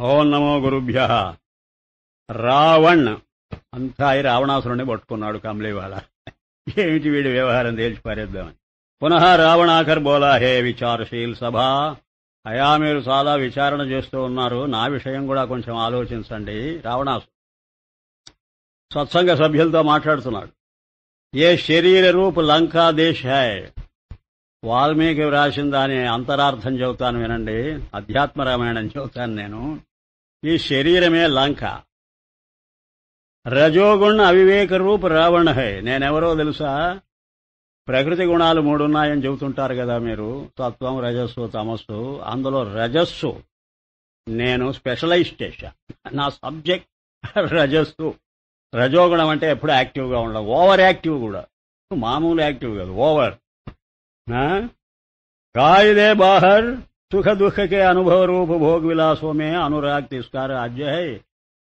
ఓం నమో గురుభ్యః. రావణ్ అంతా రావణాసురుణ్ణి పట్టుకున్నాడు కమలీవాల. ఏమిటి వీడి వ్యవహారం తేల్చి పారేద్దామని. పునః రావణాకర్ బోలా, హే విచారశీల్ సభా, అయా మీరు చాలా విచారణ చేస్తూ ఉన్నారు, నా విషయం కూడా కొంచెం ఆలోచించండి. రావణాసు సత్సంగ సభ్యులతో మాట్లాడుతున్నాడు. ఏ శరీర రూప్ లంకా దేశ్ హై, వాల్మీకి వ్రాసిన దాని అంతరార్థం చెబుతాను వినండి. అధ్యాత్మ రామాయణం చెబుతాను నేను. ఈ శరీరమే లంక. రజోగుణ అవివేక రూప్ రావణ హై. నేనెవరో తెలుసా? ప్రకృతి గుణాలు 3 ఉన్నాయని చెబుతుంటారు కదా మీరు, సత్వం, రజస్సు, తమస్సు. అందులో రజస్సు నేను స్పెషలైజ్ చేశా. నా సబ్జెక్ట్ రజస్సు. రజోగుణం అంటే ఎప్పుడు యాక్టివ్గా ఉండడం, ఓవర్ యాక్టివ్ కూడా, మామూలు యాక్టివ్ కాదు, ఓవర్. కాయిదే బాహర్ సుఖ దుఃఖ కే అనుభవ రూప భోగ్ విలాసోమే అనురాగ్ తిస్కా రాజ్య హై.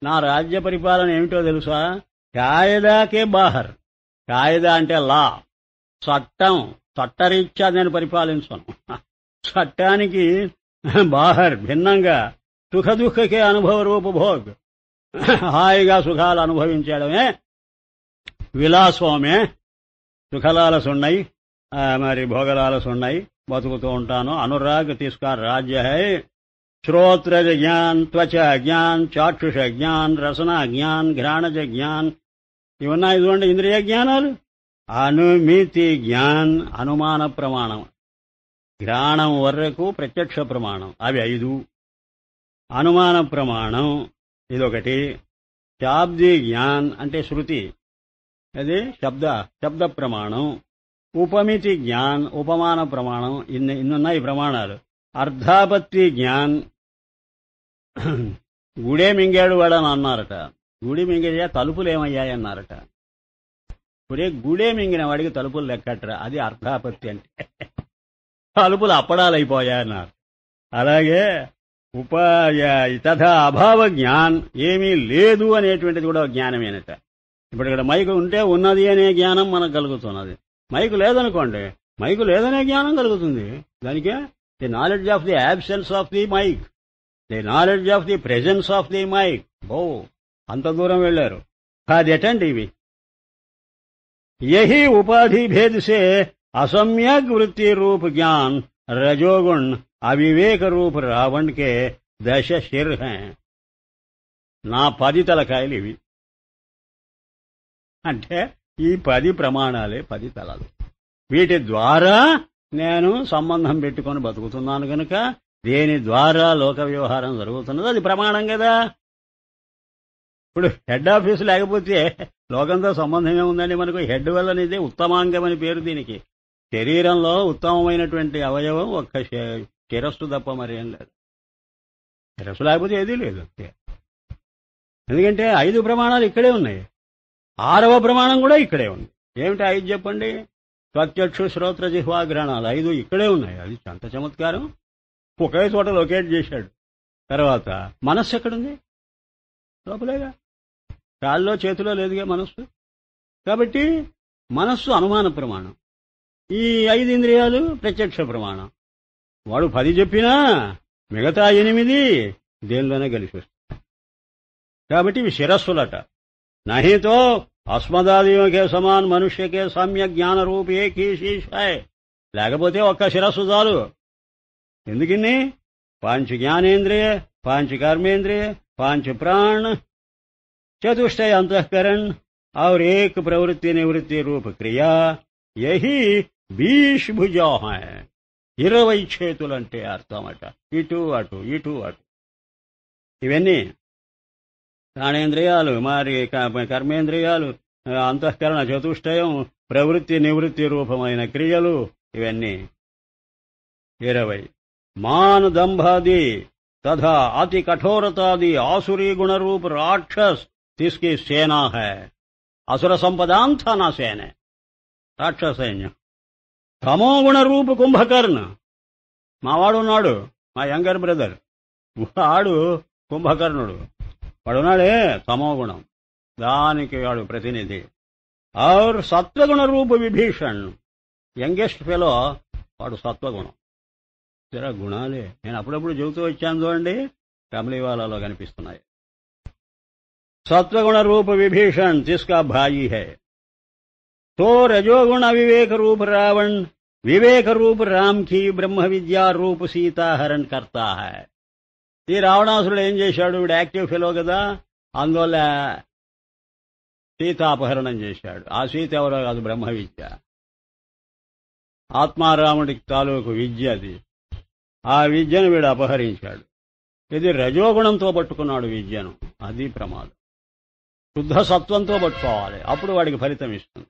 నా రాజ్య పరిపాలన ఏమిటో తెలుసా? కాయిదాకే బాహర్. కాయిదా అంటే లా, చట్టం. చట్టరీత్యా నేను పరిపాలించను. చట్టానికి బాహర్ భిన్నంగా సుఖ దుఃఖకే అనుభవ రూప భోగ్, హాయిగా సుఖాలు అనుభవించడమే విలాసోమే. సుఖలాలసున్నాయి, మరి భోగలాలసున్నాయి, బతుకుతూ ఉంటాను. అనురాగ్ తీసుకా రాజ్య హై. శ్రోత్రజ జ్ఞాన్, త్వచ జ్ఞాన్, చాక్షుష జ్ఞాన్, రసన జ్ఞాన్, ఘ్రాణజ జ్ఞాన్, ఇవన్నాయి చూడండి ఇంద్రియ జ్ఞానాలు. అనుమితి జ్ఞాన్, అనుమాన ప్రమాణం. ఘ్రాణం వరకు ప్రత్యక్ష ప్రమాణం, అవి 5. అనుమాన ప్రమాణం ఇదొకటి. శాబ్ది జ్ఞాన్ అంటే శృతి, అది శబ్ద ప్రమాణం. ఉపమితి జ్ఞాన్, ఉపమాన ప్రమాణం. ఇన్నున్నాయి ప్రమాణాలు. అర్ధాపత్తి జ్ఞాన్, గుడే మింగాడు వాడని అన్నారట. గుడి మింగేయా, తలుపులు ఏమయ్యాయన్నారట. ఇప్పుడే గుడే మింగిన వాడికి తలుపులు లెక్కట్రా, అది అర్ధాపత్తి అంటే. తలుపులు అప్పడాలైపోయాయన్నారు. అలాగే తథా అభావ జ్ఞాన్, ఏమీ లేదు అనేటువంటిది కూడా జ్ఞానమేనట. ఇప్పుడు ఇక్కడ మైకు ఉంటే ఉన్నది అనే జ్ఞానం మనకు కలుగుతున్నది. మైకు లేదనుకోండి, మైకు లేదనే జ్ఞానం కలుగుతుంది. దానికే the knowledge of the absence of the mic, the knowledge of the presence of the mic. అంత దూరం వెళ్లారు. అది ఎటండి ఇవి? యహి ఉపాధి భేద సే असम्यक वृत्ति रूप ज्ञान रजोगुण अविवेक रूप रावण के 10 शिर हैं. నా 10 తలకాయలు ఇవి. అంటే ఈ 10 ప్రమాణాలే 10 తలలు. వీటి ద్వారా నేను సంబంధం పెట్టుకొని బతుకుతున్నాను కనుక దేని ద్వారా లోక వ్యవహారం జరుగుతున్నదో అది ప్రమాణం కదా. ఇప్పుడు హెడ్ ఆఫీసు లేకపోతే లోకంతో సంబంధమే ఉందండి మనకు. హెడ్ వల్లనిదే ఉత్తమాంగం అని పేరు దీనికి. శరీరంలో ఉత్తమమైనటువంటి అవయవం ఒక్క శిరస్సు తప్ప మరి ఏం లేదు. శిరస్సు లేకపోతే ఏదీ లేదు. ఎందుకంటే 5 ప్రమాణాలు ఇక్కడే ఉన్నాయి. 6వ ప్రమాణం కూడా ఇక్కడే ఉంది. ఏమిటి 5 చెప్పండి? ప్రత్యక్ష శ్రోత్ర జిహ్వా గ్రహణాలు 5 ఇక్కడే ఉన్నాయి. అది అంత చమత్కారం. ఒకే చోట లొకేట్ చేశాడు. తర్వాత మనస్సు ఎక్కడుంది? లోపలేగా, కాళ్ళలో చేతిలో లేదుగా మనస్సు. కాబట్టి మనస్సు అనుమాన ప్రమాణం. ఈ 5 ఇంద్రియాలు ప్రత్యక్ష ప్రమాణం. వాడు 10 చెప్పినా మిగతా 8 దేనిలోనే కలిసి వస్తాయి. కాబట్టి ఇవి శిరస్సులట. నహితో అస్మదాదికే సమాన్ మనుష్యకే సమ్య జ్ఞాన రూపే కీశీషాయ్. లేకపోతే ఒక్క శిరస్సు చాలు. ఎందుకని? 5 జ్ఞానేంద్రియ, 5 कर्मेंद्रिय, 5 प्राण, 4 अंतःकरण और 1 प्रवृत्ति निवृत्ति रूप क्रिया. यही 20 భుజా హై. 20 చేతులంటే అర్థమట. ఇటు అటు, ఇటు అటు. ఇవన్నీ ప్రాణేంద్రియాలు, మరి కర్మేంద్రియాలు, అంతఃకరణ చతుష్టయం, ప్రవృత్తి నివృత్తి రూపమైన క్రియలు, ఇవన్నీ 20. మాన్ దంభాది तथा अति कठोरतादि आसुरी गुण रूप राक्षस जिसकी सेना है. असुर संपदांथा ना सेने రాక్షస సైన్యం. తమోగుణ రూపు కుంభకర్ణ, మావాడున్నాడు, మా యంగర్ బ్రదర్, వాడు కుంభకర్ణుడు. వాడున్నాడే తమోగుణం, దానికి వాడు ప్రతినిధి. ఔర్ సత్వగుణ రూపు విభీషణ్, యంగెస్ట్ ఫెలో, వాడు సత్వగుణం. గుణాలే నేను అప్పుడప్పుడు చెబుతూ వచ్చాను చూడండి. కమలీవాలాలో కనిపిస్తున్నాయి. सत्वगुण रूप विभीषण जिसका भाई है, तो रजोगुण विवेक रूप रावण विवेक रूप राम की ब्रह्म विद्या रूप सीता हरण करता है. ఈ రావణాసురుడు ఏం చేశాడు? వీడు యాక్టివ్ ఫెలో కదా, అందువల్ల సీతాపహరణం చేశాడు. ఆ సీత ఎవరో కాదు, బ్రహ్మ విద్య, ఆత్మారాముడికి తాలూకు విద్య అది. ఆ విద్యను వీడు అపహరించాడు. ఇది రజోగుణంతో పట్టుకున్నాడు విద్యను. అది ప్రమాదం. శుద్ధ సత్వంతో పట్టుకోవాలి, అప్పుడు వాడికి ఫలితం ఇస్తుంది.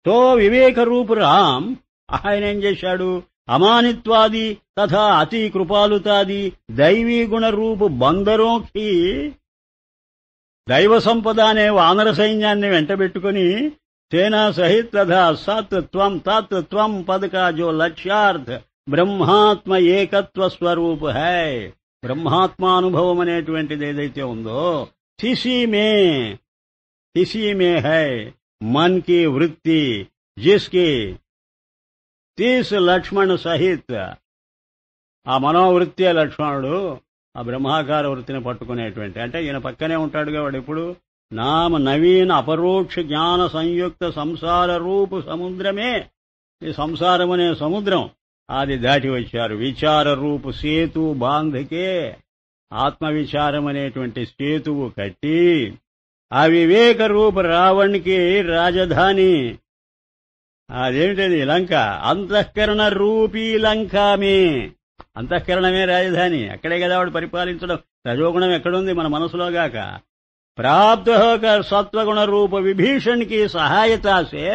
తో వివేక రూపు రామ్ ఆయన ఏం చేశాడు? అమానిత్వాది తథా అతి కృపాలుతాది దైవీ గుణ రూపు బందరోకి దైవ సంపద అనే వానర సైన్యాన్ని వెంటబెట్టుకుని సేనా సహిత్ తథా సత్ త్వం తత్ త్వం పద కా జో లక్ష్యార్థ బ్రహ్మాత్మ ఏకత్వ స్వరూప్ హై. బ్రహ్మాత్మానుభవం అనేటువంటిది ఏదైతే ఉందో किसी में है मन की वृत्ति, जिसकी 30 లక్ష్మణ సహిత్ ఆ మనోవృత్తి లక్ష్మణుడు ఆ బ్రహ్మాకార వృత్తిని పట్టుకునేటువంటి, అంటే ఈయన పక్కనే ఉంటాడుగా వాడు ఎప్పుడు. నామ నవీన అపరోక్ష జ్ఞాన సంయుక్త సంసార రూపు సముద్రమే. ఈ సంసారం అనే సముద్రం అది దాటి వచ్చారు. విచార రూపు సేతు బాంధకే, ఆత్మవిచారం అనేటువంటి సేతువు కట్టి ఆ వివేక రూప రావణ్కి రాజధాని అదేమిటది? లంక. అంతఃకరణ రూపీ లంకామే. అంతఃకరణమే రాజధాని. అక్కడే కదా వాడు పరిపాలించడం. రజోగుణం ఎక్కడుంది? మన మనసులోగాక. ప్రాప్త సత్వగుణ రూప విభీషణ్కి సహాయతాసే,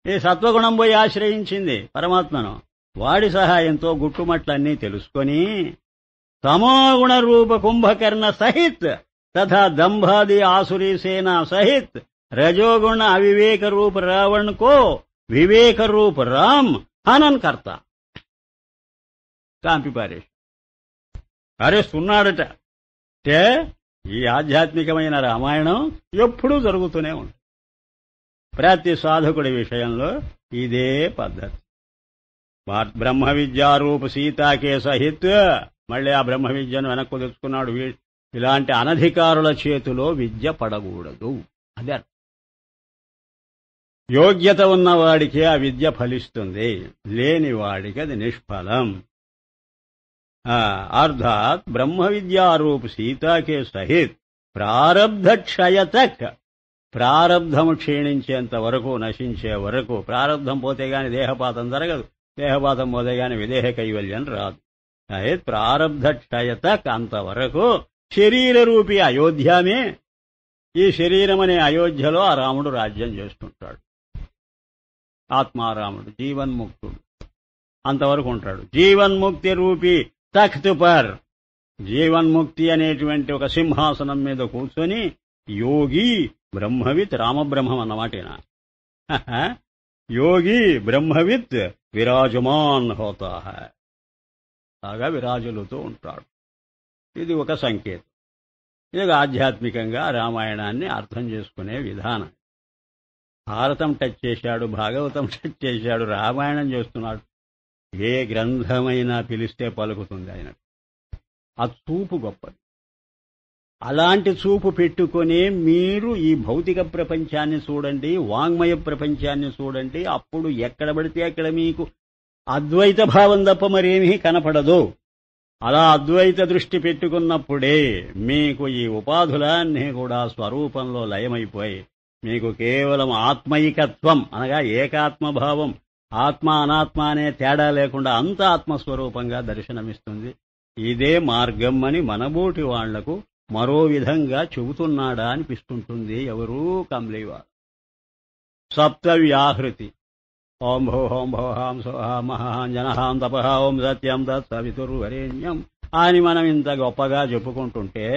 ఈ సత్వగుణం పోయి ఆశ్రయించింది పరమాత్మను. వాడి సహాయంతో గుట్టుమట్లన్నీ తెలుసుకొని तमोगुण रूप कुंभकर्ण सहित तथा दंभादि आसुरी सेना सहित रजोगुण अविवेक रूप रावण को विवेक रूप राम हनन करता. కాంపి పారేసి అరేస్తున్నాడట. అంటే ఈ ఆధ్యాత్మికమైన రామాయణం ఎప్పుడూ జరుగుతూనే ఉంటుంది. ప్రతి సాధకుడి విషయంలో ఇదే పద్ధతి. బ్రహ్మ విద్యారూప సీతాకే సహిత్ మళ్ళీ ఆ బ్రహ్మ విద్యను వెనక్కు తెచ్చుకున్నాడు. ఇలాంటి అనధికారుల చేతిలో విద్య పడకూడదు. అదే యోగ్యత ఉన్నవాడికి ఆ విద్య ఫలిస్తుంది, లేని వాడికి అది నిష్ఫలం. అర్థాత్ బ్రహ్మ విద్యారూప సీతాకే సహిత్ ప్రారబ్ధ క్షయతక్, ప్రారబ్ధము క్షీణించేంత వరకు, నశించే వరకు. ప్రారబ్ధం పోతే గాని దేహపాతం జరగదు, దేహపాతం పోతే గాని విదేహ కైవల్యం రాదు. ప్రారబ్ధ క్షయతక్ అంతవరకు శరీర రూపీ అయోధ్యమే. ఈ శరీరం అనే అయోధ్యలో ఆ రాముడు రాజ్యం చేస్తుంటాడు. ఆత్మారాముడు జీవన్ముక్తుడు అంతవరకు ఉంటాడు. జీవన్ముక్తి రూపీ తఖ్త్ పర్, జీవన్ముక్తి అనేటువంటి ఒక సింహాసనం మీద కూర్చొని యోగి బ్రహ్మవిత్, రామబ్రహ్మం అన్నమాటేనా, యోగి బ్రహ్మవిత్ విరాజమాన్ హోతా హై, లాగా విరాజులుతూ ఉంటాడు. ఇది ఒక సంకేతం. ఇది ఆధ్యాత్మికంగా రామాయణాన్ని అర్థం చేసుకునే విధానం. భారతం టచ్ చేశాడు, భాగవతం టచ్ చేశాడు, రామాయణం చేస్తున్నాడు. ఏ గ్రంథమైనా పిలిస్తే పలుకుతుంది ఆయన. ఆ చూపు గొప్పది. అలాంటి చూపు పెట్టుకుని మీరు ఈ భౌతిక ప్రపంచాన్ని చూడండి, వాంగ్మయ ప్రపంచాన్ని చూడండి. అప్పుడు ఎక్కడ పడితే అక్కడ మీకు అద్వైత భావం తప్ప మరేమీ కనపడదు. అలా అద్వైత దృష్టి పెట్టుకున్నప్పుడే మీకు ఈ ఉపాధులన్నీ కూడా స్వరూపంలో లయమైపోయి మీకు కేవలం ఆత్మైకత్వం అనగా ఏకాత్మభావం, ఆత్మ అనాత్మ అనే తేడా లేకుండా అంత ఆత్మస్వరూపంగా దర్శనమిస్తుంది. ఇదే మార్గం అని మనబోటి వాళ్లకు మరో విధంగా చెబుతున్నాడా అనిపిస్తుంటుంది. ఎవరూ కమ్లీవారు. సప్తవ్యాహృతి ఓం భో హోం భోహాం సోహాం మహాం జనహాం తపహ ఓం సత్యం తత్ సవితుర్వరేణ్యం అని మనం ఇంత గొప్పగా చెప్పుకుంటుంటే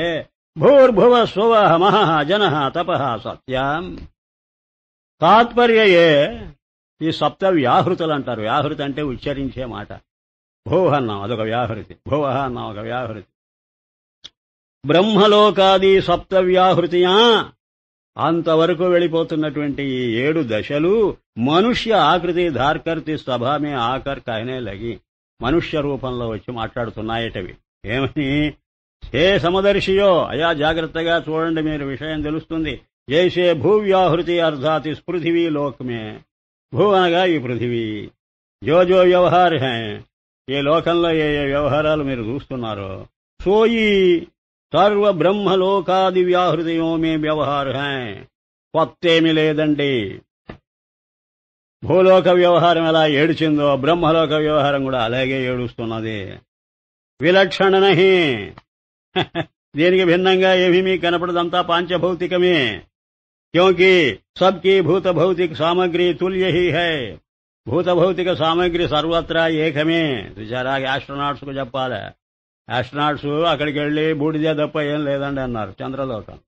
భూర్భువ స్వః మహః జనః తపః సత్యం తాత్పర్యయే ఈ సప్త వ్యాహృతులు అంటారు. వ్యాహృతి అంటే ఉచ్చరించే మాట. భోః అన్నాం అదొక వ్యాహృతి, భువః అన్నాం ఒక వ్యాహృతి. బ్రహ్మలోకాది సప్త వ్యాహృతియా అంతవరకు వెళ్ళిపోతున్నటువంటి ఈ 7 దశలు మనుష్య ఆకృతి ధార్కర్తి సభామే ఆకర్ కహనే లగి మనుష్య రూపంలో వచ్చి మాట్లాడుతున్నాయటవి. ఏమని? హే సమదర్శియో, అయా జాగ్రత్తగా చూడండి, మీరు విషయం తెలుస్తుంది. జైసే భూవ్యాహృతి అర్థాతి పృథివీ లోకమే. భూ అనగా ఈ పృథివీ. జో జో వ్యవహార్ హై, ఈ లోకంలో ఏ ఏ వ్యవహారాలు మీరు చూస్తున్నారో, సోయి సర్వ బ్రహ్మలోకాది వ్యాహృతియో మే వ్యవహార్ హై. కొత్తేమీ లేదండి. భూలోక వ్యవహారం ఎలా ఏడుచిందో బ్రహ్మలోక వ్యవహారం కూడా అలాగే ఏడుస్తున్నది. విలక్షణ నహి, దీనికి భిన్నంగా ఏమీ మీకు కనపడదంతా పాంచభౌతికమే. క్యోంకి సబ్కి భూత భౌతిక సామగ్రి తుల్య హీ హై. భూత భౌతిక సామగ్రి సర్వత్రా ఏకమే. చూసారా, ఆస్ట్రోనాట్స్ కు చెప్పాలి. ఆస్ట్రోనాట్స్ అక్కడికి వెళ్లి బూడిదే తప్ప ఏం లేదండి అన్నారు. చంద్రలోకం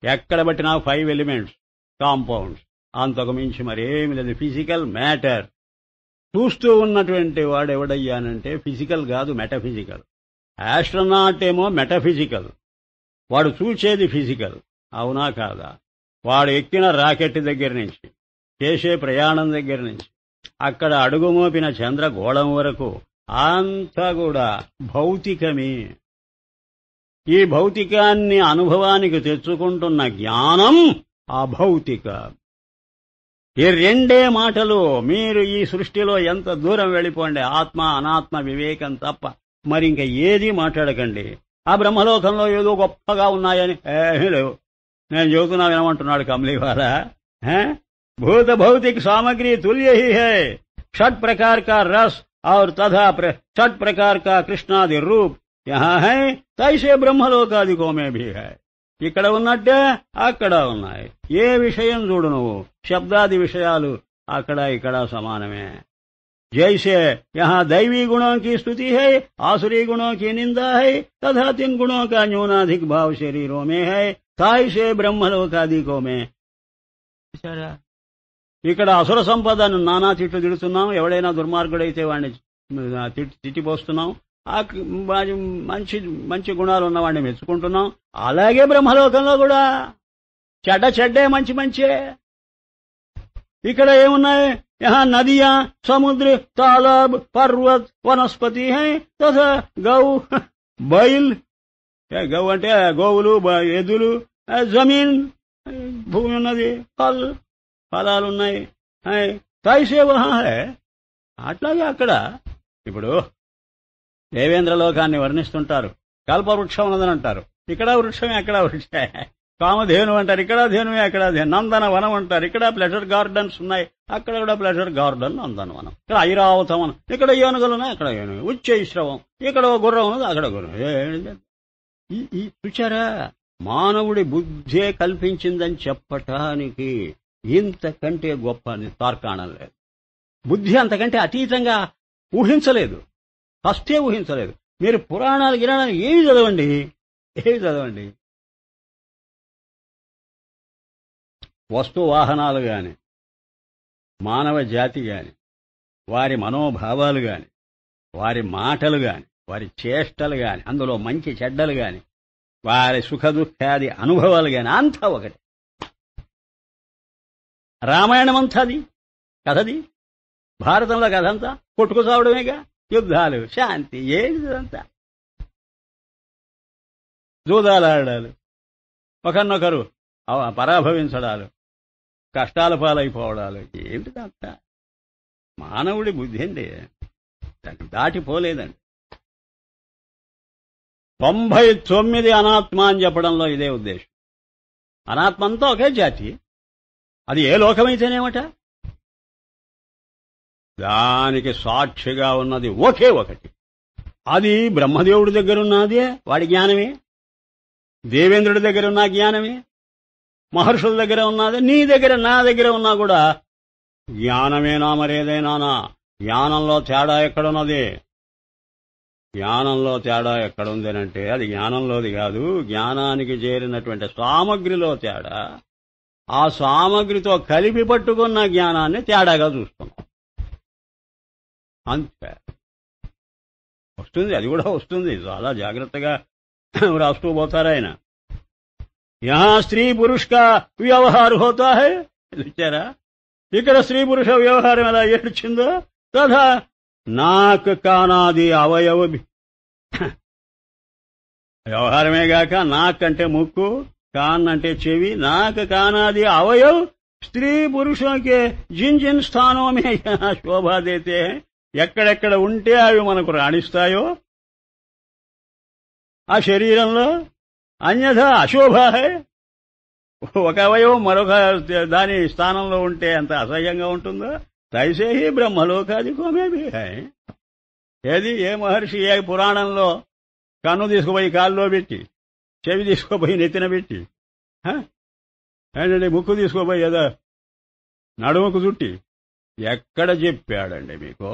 ఎక్కడ బట్టినా 5 ఎలిమెంట్స్ కాంపౌండ్స్, అంతకు మించి మరేమి లేదు. Physical matter. చూస్తూ ఉన్నటువంటి వాడు ఎవడయ్యానంటే ఫిజికల్ కాదు, మెటఫిజికల్. ఆస్ట్రోనాట్ ఏమో మెటఫిజికల్, వాడు చూసేది ఫిజికల్. అవునా కాదా? వాడు ఎక్కిన రాకెట్ దగ్గర నుంచి, చేసే ప్రయాణం దగ్గర నుంచి, అక్కడ అడుగుమోపిన చంద్రగోళం వరకు అంతా కూడా భౌతికమే. ఈ భౌతికాన్ని అనుభవానికి తెచ్చుకుంటున్న జ్ఞానం అభౌతిక. ఈ రెండే మాటలు. మీరు ఈ సృష్టిలో ఎంత దూరం వెళ్ళిపోండి, ఆత్మ అనాత్మ వివేకం తప్ప మరింక ఏదీ మాట్లాడకండి. ఆ బ్రహ్మలోకంలో ఏదో గొప్పగా ఉన్నాయని ఏమీ లేవు. నేను చెబుతున్నా వినమంటున్నాడు కమలీవాలా. భూత భౌతిक सामग्री तुल्य ही है. छठ प्रकार का रस और तथा छठ प्रकार का कृष्णादि रूप यहाँ है, तैसे ब्रह्मलोकादिको में भी है. ఇక్కడ ఉన్నట్టే అక్కడ ఉన్నాయి. ఏ విషయం చూడు నువ్వు, శబ్దాది విషయాలు అక్కడ ఇక్కడ సమానమే. जैसे यहाँ दैवी गुणों की स्तुति है, आसुरी गुणों की निंदा है, तथा 3 गुणों का न्यूनाधिक भाव शरीरों में है, ताइसे ब्रह्मलोकादिको में. ఇక్కడ అసుర సంపదను నానా తిట్లు తిడుతున్నాం. ఎవడైనా దుర్మార్గుడైతే వాడిని తిట్టిపోస్తున్నాం. మంచి మంచి గుణాలు ఉన్నవాడిని మెచ్చుకుంటున్నాం. అలాగే బ్రహ్మలోకంలో కూడా చెడ్డ చెడ్డే, మంచి మంచే. ఇక్కడ ఏమున్నాయి? यहाँ नदियां, समुद्र, तालाब, पर्वत, वनस्पति हैं, तथा गौ, बैल, गौ అంటే గోవులు, ఎద్దులు, జమీన్, భూమి ఉన్నది, ఫలాలున్నాయి. తైసే వహా హై. అట్లాగే అక్కడ ఇప్పుడు దేవేంద్ర లోకాన్ని వర్ణిస్తుంటారు. కల్పవృక్షం ఉన్నదని అంటారు. ఇక్కడ వృక్షమే, అక్కడ వృక్షమే. కామధేను అంటారు, ఇక్కడ ధేనువే, అక్కడ నందన వనం అంటారు. ఇక్కడ ప్లెజర్ గార్డెన్స్ ఉన్నాయి, అక్కడ కూడా ప్లెజర్ గార్డెన్ నందనవనం. ఇక్కడ ఐరావతవనం, ఇక్కడ ఏనుగులున్నాయి, అక్కడ ఏనుగు. ఉచ్చైశ్రవం, ఇక్కడ గుర్రం ఉన్నది, అక్కడ గుర్రం. చూచారా, మానవుడి బుద్ధే కల్పించిందని చెప్పటానికి ఇంతకంటే గొప్ప తార్కాణం లేదు. బుద్ధి అంతకంటే అతీతంగా ఊహించలేదు, ఫస్టే ఊహించలేదు. మీరు పురాణాలు గిరాణాలు ఏవి చదవండి, వస్తు వాహనాలు గాని, మానవ జాతి గాని, వారి మనోభావాలు గాని, వారి మాటలు గాని, వారి చేష్టలు గాని, అందులో మంచి చెడ్డలు గాని, వారి సుఖ దుఃఖాది అనుభవాలు గాని, అంతా ఒకటి. రామాయణమంతాది కథది, భారతంలో కథంతా కొట్టుకు సావడమేగా. యుద్ధాలు, శాంతి, ఏదంతా జూదాలాడాలు, ఒకరినొకరు పరాభవించడాలు, కష్టాల పాలైపోవడాలు. ఏమిటిదంతా? మానవుడి బుద్ధి అండి, దాన్ని దాటిపోలేదండి. 99 అనాత్మ అని చెప్పడంలో ఇదే ఉద్దేశం. అనాత్మ అంతా ఒకే జాతి, అది ఏ లోకమైతేనేమట, దానికి సాక్షిగా ఉన్నది ఒకే ఒకటి. అది బ్రహ్మదేవుడి దగ్గరున్నదే వాడి జ్ఞానమే, దేవేంద్రుడి దగ్గర ఉన్న జ్ఞానమే, మహర్షుల దగ్గర ఉన్నది, నీ దగ్గర నా దగ్గర ఉన్నా కూడా జ్ఞానమేనా మరేదైనానా? జ్ఞానంలో తేడా ఎక్కడున్నది? జ్ఞానంలో తేడా ఎక్కడుందేనంటే అది జ్ఞానంలోది కాదు, జ్ఞానానికి చేరినటువంటి సామగ్రిలో తేడా. ఆ సామగ్రితో కలిపి పట్టుకున్న జ్ఞానాన్ని తేడాగా చూస్తున్నాం. అంతే వస్తుంది, అది కూడా వస్తుంది. చాలా జాగ్రత్తగా రాస్తూ పోతారాయన. यहाँ स्त्री पुरुष का व्यवहार होता है. చూచారా, ఇక్కడ స్త్రీ పురుష వ్యవహారం ఎలా ఏడ్చిందో, తథా నాక్ కానాది అవయవ వ్యవహారమేగాక నాక్ అంటే ముక్కు, కాన్ అంటే చెవి, నాక్ కానాది అవయవ్ స్త్రీ పురుషోं के जिन जिन स्थानों में శోభా దేతే హై, ఎక్కడెక్కడ ఉంటే అవి మనకు రాణిస్తాయో ఆ శరీరంలో, అన్యథా అశోభా హై, ఒక అవయవం మరొక దాని స్థానంలో ఉంటే ఎంత అసహ్యంగా ఉంటుందో, తైసే హి బ్రహ్మలోకాదికోమే భీ హై. ఏది ఏ మహర్షి ఏ పురాణంలో కన్ను తీసుకుపోయి కాల్లో పెట్టి, చెవి తీసుకుపోయి నెత్తిన పెట్టి, ఏంటంటే ముక్కు తీసుకోపోయి ఏదో నడుముకు చుట్టి ఎక్కడ చెప్పాడండి మీకు?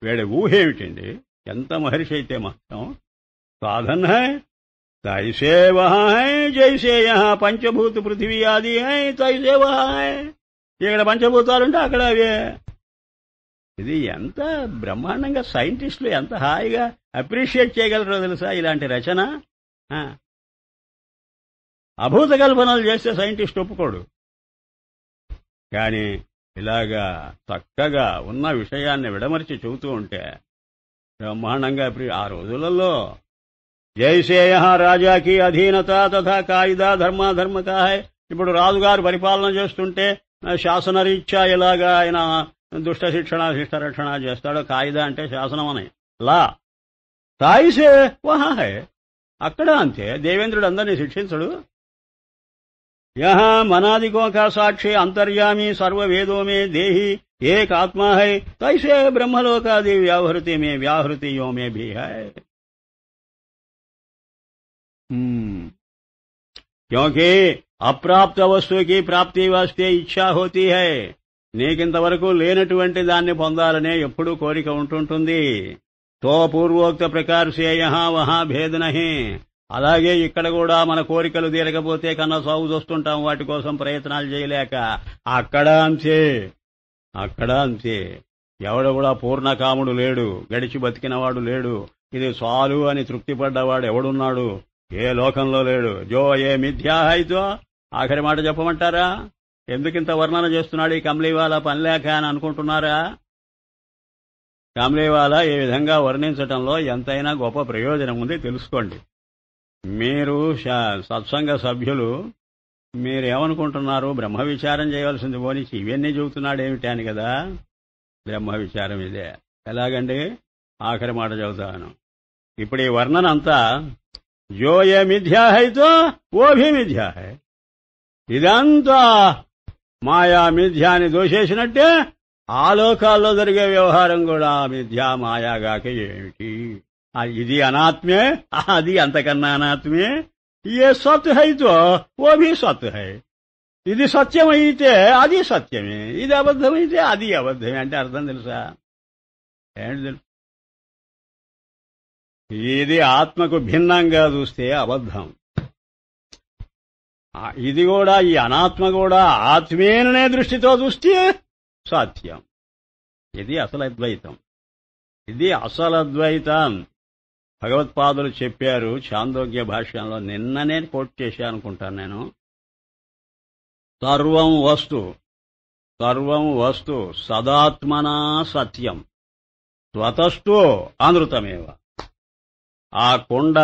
వీడి ఊహేమిటండి? ఎంత మహర్షి అయితే మాత్రం సాధన హై తైసే వహా హై, జైసే యహా పంచభూత పృథివీ ఆది హై తైసే వహా హై. ఇక్కడ పంచభూతాలుంటే అక్కడ అవే. ఇది ఎంత బ్రహ్మాండంగా సైంటిస్టులు ఎంత హాయిగా అప్రిషియేట్ చేయగలరో తెలుసా ఇలాంటి రచన. అభూత కల్పనలు చేస్తే సైంటిస్ట్ ఒప్పుకోడు, కానీ ఇలాగా చక్కగా ఉన్న విషయాన్ని విడమర్చి చెబుతూ ఉంటే బ్రహ్మాండంగా ఆ రోజులలో జైసే యహా రాజాకి అధీనత తథా కాయిదా ధర్మ హై. ఇప్పుడు రాజుగారు పరిపాలన చేస్తుంటే శాసనరీత్యా ఇలాగా ఆయన దుష్ట శిక్షణ శిష్టరక్షణ చేస్తాడో, కాయిదా అంటే శాసనం అని, లా తాయిసే వహా హై. అక్కడ అంతే, దేవేంద్రుడు అందరినీ శిక్షించడు. యహా మనాదికో కా సాక్షి అంతర్యామి సర్వవేదో మే దేహి ఏక్ ఆత్మా హై తైసే బ్రహ్మలోకాది వ్యాహృతి మే వ్యాహృతి యో మే భీ హై. क्योंकि అప్రాప్త వస్తువుకి ప్రాప్తి వాస్తే ఇచ్ఛా హోతీ హై. నీకింతవరకు లేనటువంటి దాన్ని పొందాలనే ఎప్పుడూ కోరిక ఉంటుంటుంది. తో పూర్వోక్త ప్రకార సే యహా వహా భేద నహి. అలాగే ఇక్కడ కూడా మన కోరికలు తీరకపోతే కన్నా సాగు చూస్తుంటాం, వాటి కోసం ప్రయత్నాలు చేయలేక. అక్కడ అంతే ఎవడు కూడా పూర్ణకాముడు లేడు, గడిచి బతికినవాడు లేడు, ఇది చాలు అని తృప్తిపడ్డవాడు ఎవడున్నాడు? ఏ లోకంలో లేడు. జో ఏ మిథ్యా హైతో. ఆఖరి మాట చెప్పమంటారా? ఎందుకింత వర్ణన చేస్తున్నాడు ఈ కమ్లీవాలా పనిలేక అని అనుకుంటున్నారా? కమ్లీవాలా ఏ విధంగా వర్ణించటంలో ఎంతైనా గొప్ప ప్రయోజనం ఉంది, తెలుసుకోండి. మీరు సత్సంగ సభ్యులు మీరేమనుకుంటున్నారు? బ్రహ్మ విచారం చేయవలసింది పోనిచ్చి ఇవన్నీ చెబుతున్నాడేమిటి అని కదా. బ్రహ్మ విచారం ఇదే. ఎలాగండి? ఆఖరి మాట చెబుతాను. ఇప్పుడు ఈ వర్ణన అంతా జో ఏ మిథ్యా హైతో ఓ భీ మిథ్యా హై. ఇదంతా మాయా మిథ్యాని దోషేసినట్టే ఆ లోకాల్లో జరిగే వ్యవహారం కూడా మిథ్యా మాయాగాక ఏమిటి? ఇది అనాత్మే, అది అంతకన్నా అనాత్మే. ఏ సత్ హైతో ఓ భీ సత్ హై. ఇది సత్యమైతే అది సత్యమే, ఇది అబద్ధమైతే అది అబద్ధమే. అంటే అర్థం తెలుసా? ఏంటి తెలుసు? ఇది ఆత్మకు భిన్నంగా చూస్తే అబద్ధం, ఇది కూడా ఈ అనాత్మ కూడా ఆత్మేననే దృష్టితో చూస్తే సత్యం. ఇది అసలు అద్వైతం. ఇది అసలు అద్వైతం. భగవత్పాదులు చెప్పారు ఛాందోగ్య భాష్యంలో, నిన్ననే కోట్ చేశాను అనుకుంటాను నేను. సర్వం వస్తు సదాత్మనా సత్యం స్వతస్థో అనృతమేవ. ఆ కొండ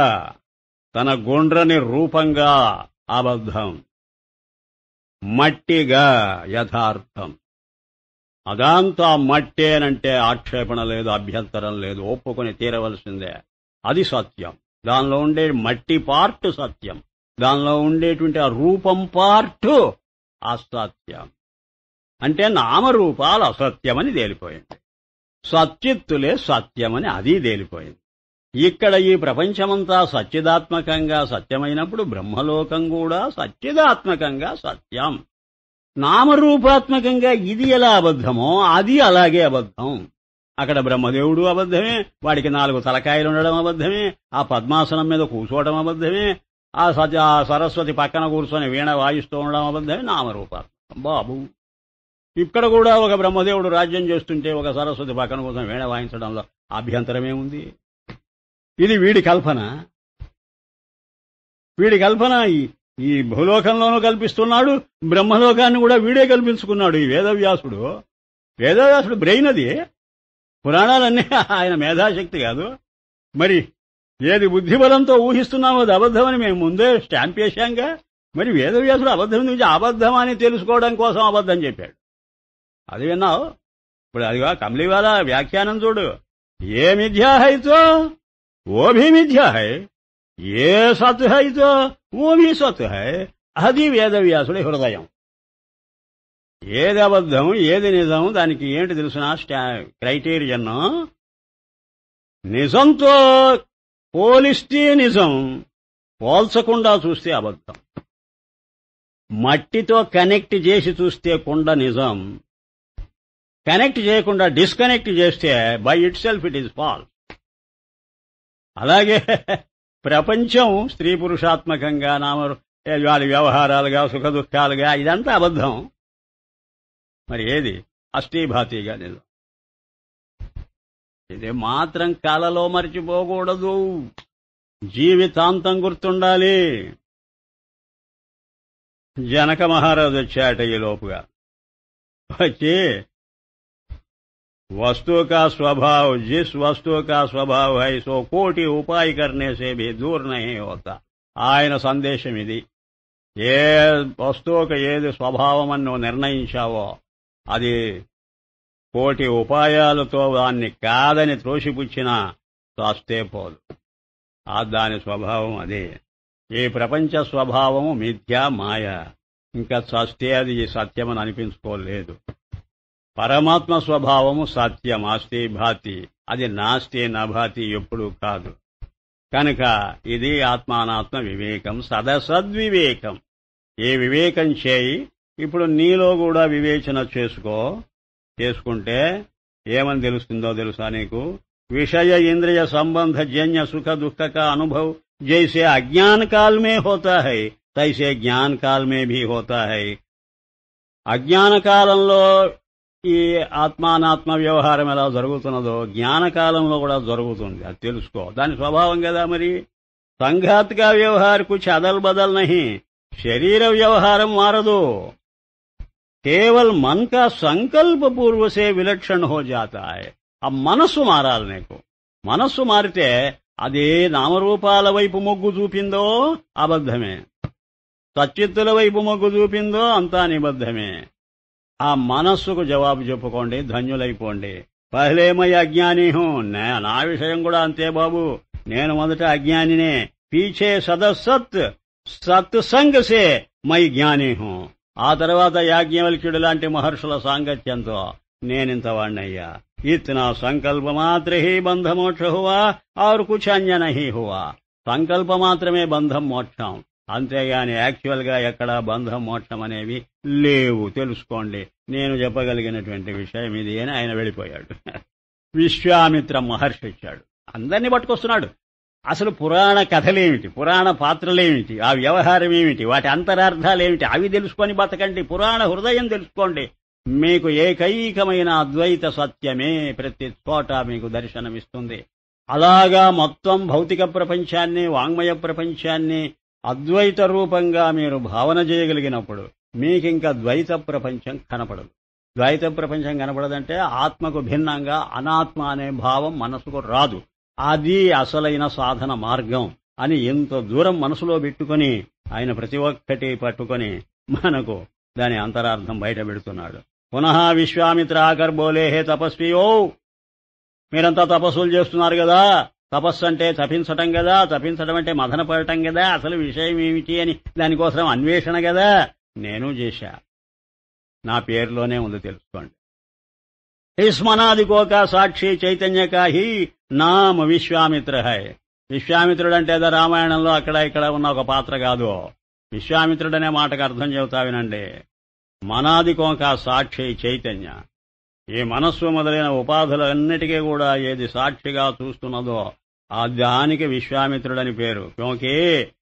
తన గుండ్రని రూపంగా అబద్ధం, మట్టిగా యథార్థం. అదంతా మట్టేనంటే ఆక్షేపణ లేదు, అభ్యంతరం లేదు, ఒప్పుకొని తీరవలసిందే. అది సత్యం. దానిలో ఉండే మట్టి పార్ట్ సత్యం, దానిలో ఉండేటువంటి ఆ రూపం పార్ట్ అసత్యం. అంటే నామరూపాలు అసత్యమని తేలిపోయింది, సత్చిత్తులే సత్యమని అది తేలిపోయింది. ఇక్కడ ఈ ప్రపంచమంతా సచ్చిదాత్మకంగా సత్యమైనప్పుడు బ్రహ్మలోకం కూడా సచ్చిదాత్మకంగా సత్యం. నామరూపాత్మకంగా ఇది ఎలా అబద్ధమో అది అలాగే అబద్ధం. అక్కడ బ్రహ్మదేవుడు అబద్ధమే, వాడికి 4 తలకాయలు ఉండడం అబద్ధమే, ఆ పద్మాసనం మీద కూర్చోవడం అబద్ధమే, ఆ సరస్వతి పక్కన కూర్చొని వీణ వాయిస్తూ ఉండడం అబద్ధమే. నామరూపాత్మకం బాబు. ఇక్కడ కూడా ఒక బ్రహ్మదేవుడు రాజ్యం చేస్తుంటే ఒక సరస్వతి పక్కన కూర్చొని వీణ వాయించడంలో అభ్యంతరమేముంది? ఇది వీడి కల్పన. ఈ భూలోకంలోనూ కల్పిస్తున్నాడు, బ్రహ్మలోకాన్ని కూడా వీడే కల్పించుకున్నాడు ఈ వేదవ్యాసుడు. బ్రెయిన్ అది. పురాణాలన్నీ ఆయన మేధాశక్తి కాదు. మరి ఏది బుద్ధిబలంతో ఊహిస్తున్నామో అది అబద్ధమని మేము ముందే స్టాంప్ వేశాంగా. మరి వేదవ్యాసుడు అబద్ధం నుంచి అబద్ధం అని తెలుసుకోవడం కోసం అబద్ధం చెప్పాడు. అది విన్నావు? ఇప్పుడు అదిగా కమలివాల వ్యాఖ్యానం చూడు. ఏ మిథ్యా హై తో ఓ భీ మిథ్యా హై, ఏ సత్ హై తో ఓ భీ సత్ హై. అది వేదవ్యాసుడి హృదయం. ఏది అబద్ధం ఏది నిజం దానికి ఏంటి తెలుసిన క్రైటీరియన్? నిజంతో పోలిస్తే నిజం, పోల్చకుండా చూస్తే అబద్ధం. మట్టితో కనెక్ట్ చేసి చూస్తే కుండ నిజం, కనెక్ట్ చేయకుండా డిస్కనెక్ట్ చేస్తే by it self it is false. అలాగే ప్రపంచం స్త్రీ పురుషాత్మకంగా వాడి వ్యవహారాలుగా సుఖ దుఃఖాలుగా ఇదంతా అబద్ధం. మరి ఏది అస్థిభాతిగా నిజం? ఇది మాత్రం కలలో మర్చిపోకూడదు, జీవితాంతం గుర్తుండాలి. జనక మహారాజు వచ్చాట ఈ లోపుగా. వచ్చి वस्तु का स्वभाव जिस वस्तु का स्वभाव है सो कोटि उपाय करने से भी दूर नहीं होता. ఆయన సందేశం ఇది. ఏ వస్తువుకు ఏది స్వభావమని నువ్వు నిర్ణయించావో అది కోటి ఉపాయాలతో దాన్ని కాదని త్రోసిపుచ్చినా చస్తే పోదు. దాని స్వభావం అదే. ఈ ప్రపంచ స్వభావము మిథ్యా మాయ. ఇంకా చస్తే అది సత్యమని అనిపించుకోలేదు. పరమాత్మ స్వభావము సత్యం, అస్తి భాతి. అది నాస్తి నభాతి ఎప్పుడూ కాదు. కనుక ఇది ఆత్మానాత్మ వివేకం, సదసద్వివేకం. ఏ వివేకం చేయి. ఇప్పుడు నీలో కూడా వివేచన చేసుకుంటే ఏమని తెలుస్తుందో తెలుసా నీకు? విషయ ఇంద్రియ సంబంధ జన్య సుఖ दुख का अनुभव जैसे अज्ञान काल में होता है तैसे ज्ञान काल में भी होता है. అజ్ఞాన కాలంలో ఈ ఆత్మానాత్మ వ్యవహారం ఎలా జరుగుతున్నదో జ్ఞానకాలంలో కూడా జరుగుతుంది. అది తెలుసుకో. దాని స్వభావం కదా. మరి సంఘాత్ కా వ్యవహార్ కుछ అదల్ బదల్ నహీ. శరీర వ్యవహారం మారదు, కేవల్ మన్ కా సంకల్ప పూర్వ సే విలక్షణ హో జాతా హై. ఆ మనస్సు మారాలి నీకు. మనస్సు మారితే అదే నామరూపాల వైపు మొగ్గు చూపిందో అబద్ధమే, సచ్చిత్తుల వైపు మొగ్గు చూపిందో అంతా నిబద్ధమే. ఆ మనస్సుకు జవాబు చెప్పుకోండి, ధన్యులైపోండి. పహలే మై అజ్ఞాని హూ, నా విషయం కూడా అంతే బాబు. నేను మొదట అజ్ఞానినే. పీఛే సదసత్ సత్సంగ్ సే మై జ్ఞాని హూ. ఆ తర్వాత యాజ్ఞవల్క్యుడు లాంటి మహర్షుల సాంగత్యంతో నేనింత వాణ్ణయ్యా. ఇత్నా సంకల్ప మాత్ర హీ బంధ మోక్ష హువా ఔర్ కుఛ్ అన్య నహీ హువా. సంకల్ప మాత్రమే బంధం మోక్షం, అంతేగాని యాక్చువల్ గా ఎక్కడా బంధం మోక్షం అనేవి లేవు. తెలుసుకోండి. నేను చెప్పగలిగినటువంటి విషయం ఇది అని ఆయన వెళ్ళిపోయాడు. విశ్వామిత్ర మహర్షి వచ్చాడు, అందరినీ పట్టుకొస్తున్నాడు. అసలు పురాణ కథలేమిటి, పురాణ పాత్రలేమిటి, ఆ వ్యవహారం ఏమిటి, వాటి అంతరార్థాలేమిటి, అవి తెలుసుకొని బతకండి. పురాణ హృదయం తెలుసుకోండి. మీకు ఏకైకమైన అద్వైత సత్యమే ప్రతి చోట మీకు దర్శనమిస్తుంది. అలాగా మొత్తం భౌతిక ప్రపంచాన్ని, వాంగ్మయ ప్రపంచాన్ని అద్వైత రూపంగా మీరు భావన చేయగలిగినప్పుడు మీకింక ద్వైత ప్రపంచం కనపడదు. ద్వైత ప్రపంచం కనపడదంటే ఆత్మకు భిన్నంగా అనాత్మ అనే భావం మనసుకు రాదు. అది అసలైన సాధన మార్గం అని ఎంత దూరం మనసులో పెట్టుకుని ఆయన ప్రతి ఒక్కటి పట్టుకొని మనకు దాని అంతరార్థం బయట పెడుతున్నాడు. పునః విశ్వామిత్ర ఆకర్ బోలే హే తపస్వియో, మీరంతా తపస్సులు చేస్తున్నారు కదా. తపస్సు అంటే తపించటం కదా, తపించడం అంటే మదన పడటం కదా. అసలు విషయం ఏమిటి అని దానికోసం అన్వేషణ కదా. నేను చేశా, నా పేరులోనే ఉంది, తెలుసుకోండి. ఇస్మనాదికోక సాక్షి చైతన్యకా హి నామ విశ్వామిత్ర హై. విశ్వామిత్రుడంటే ఏదో రామాయణంలో అక్కడ ఇక్కడ ఉన్న ఒక పాత్ర కాదు. విశ్వామిత్రుడనే మాటకు అర్థం చెబుతా వినండి. మనాదికోక సాక్షి చైతన్య. ఈ మనస్సు మొదలైన ఉపాధులన్నిటికీ కూడా ఏది సాక్షిగా చూస్తున్నదో ఆ దానికి విశ్వామిత్రుడని పేరు. క్యోంకి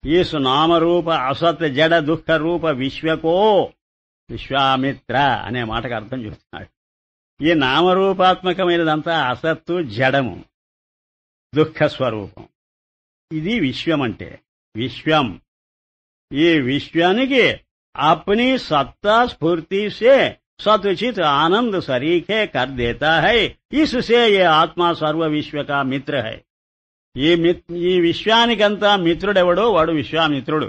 ఈస్ నామరూప అసత్ జడ దుఃఖ రూప విశ్వకో విశ్వామిత్ర అనే మాటకు అర్థం చెబుతున్నాడు. ఈ నామరూపాత్మకమైనదంతా అసత్తు, జడము, దుఃఖ స్వరూపం. ఇది విశ్వం అంటే. విశ్వం, ఈ విశ్వానికి अपनी सत्ता स्फूर्ति से सतचित आनंद सरीखे कर देता है. इससे ये आत्मा सर्व विश्व का मित्र है. ఈ విశ్వానికంతా మిత్రుడెవడో వాడు విశ్వామిత్రుడు.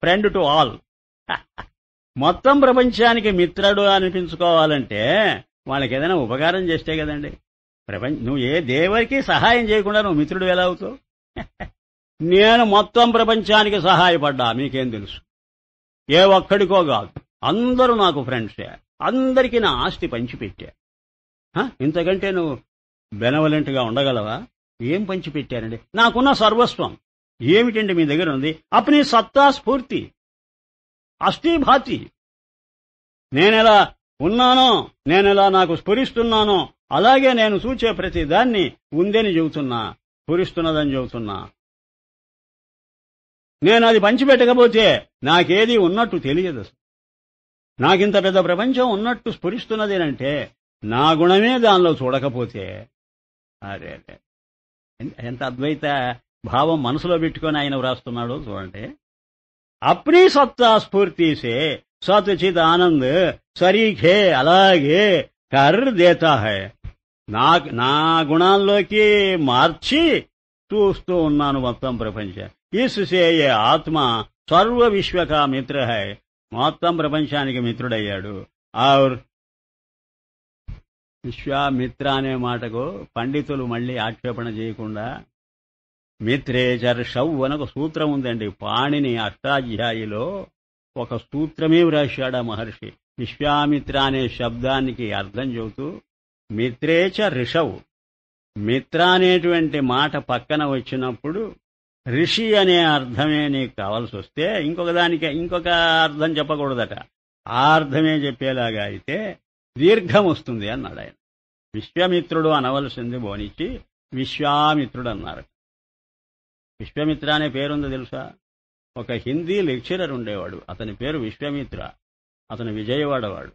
Friend to all. మొత్తం ప్రపంచానికి మిత్రుడు అనిపించుకోవాలంటే వాళ్ళకి ఏదైనా ఉపకారం చేస్తే కదండి. నువ్వు దేవుడికి సహాయం చేయకుండా నువ్వు మిత్రుడు ఎలా అవుతావు? నేను మొత్తం ప్రపంచానికి సహాయపడ్డా, మీకేం తెలుసు? ఏ ఒక్కడికో కాదు, అందరూ నాకు ఫ్రెండ్సే. అందరికీ నా ఆస్తి పంచిపెట్టా. ఇంతకంటే నువ్వు బెనవలెంట్ గా ఉండగలవా? ఏం పంచిపెట్టారండి? నాకున్న సర్వస్వం ఏమిటండి మీ దగ్గర ఉంది? అప్నీ సత్తా స్ఫూర్తి అస్థిభాతి. నేనెలా ఉన్నానో, నేనెలా నాకు స్ఫురిస్తున్నానో అలాగే నేను చూచే ప్రతి దాన్ని ఉందని చెబుతున్నా, స్ఫురిస్తున్నదని చెబుతున్నా. నేను అది పంచిపెట్టకపోతే నాకేది ఉన్నట్టు తెలియదు. నాకింత పెద్ద ప్రపంచం ఉన్నట్టు స్ఫురిస్తున్నదేనంటే నా గుణమే దానిలో చూడకపోతే అరే ఎంత అద్వైత భావం మనసులో పెట్టుకొని ఆయన వ్రాస్తున్నాడో చూడండి. అప్నీ సత్తా స్ఫూర్తిసే సత్చిత్ ఆనంద్ సరీఖే అలాగే కర్ దేతా హై. నా గుణాల్లోకి మార్చి చూస్తూ ఉన్నాను మొత్తం ప్రపంచం. ఇస్సే ఏ ఆత్మ సర్వ విశ్వ కా మిత్ర హై. మొత్తం ప్రపంచానికి మిత్రుడయ్యాడు. ఔర్ విశ్వామిత్ర అనే మాటకు పండితులు మళ్లీ ఆక్షేపణ చేయకుండా మిత్రేచర్షౌ అని ఒక సూత్రం ఉందండి. పాణిని అష్టాధ్యాయిలో ఒక సూత్రమే వ్రాశాడు ఆ మహర్షి. విశ్వామిత్ర అనే శబ్దానికి అర్థం చెబుతూ మిత్రేచ ఋషౌ, మిత్ర అనేటువంటి మాట పక్కన వచ్చినప్పుడు ఋషి అనే అర్థమే నీకు కావాల్సి వస్తే ఇంకొక అర్థం చెప్పకూడదట. ఆ అర్థమే చెప్పేలాగా అయితే దీర్ఘం వస్తుంది అన్నాడు ఆయన. విశ్వామిత్రుడు అనవలసింది బోనిచ్చి విశ్వామిత్రుడు అన్నారు. విశ్వామిత్ర అనే పేరుందో తెలుసా? ఒక హిందీ లెక్చరర్ ఉండేవాడు, అతని పేరు విశ్వామిత్ర. అతను విజయవాడవాడు,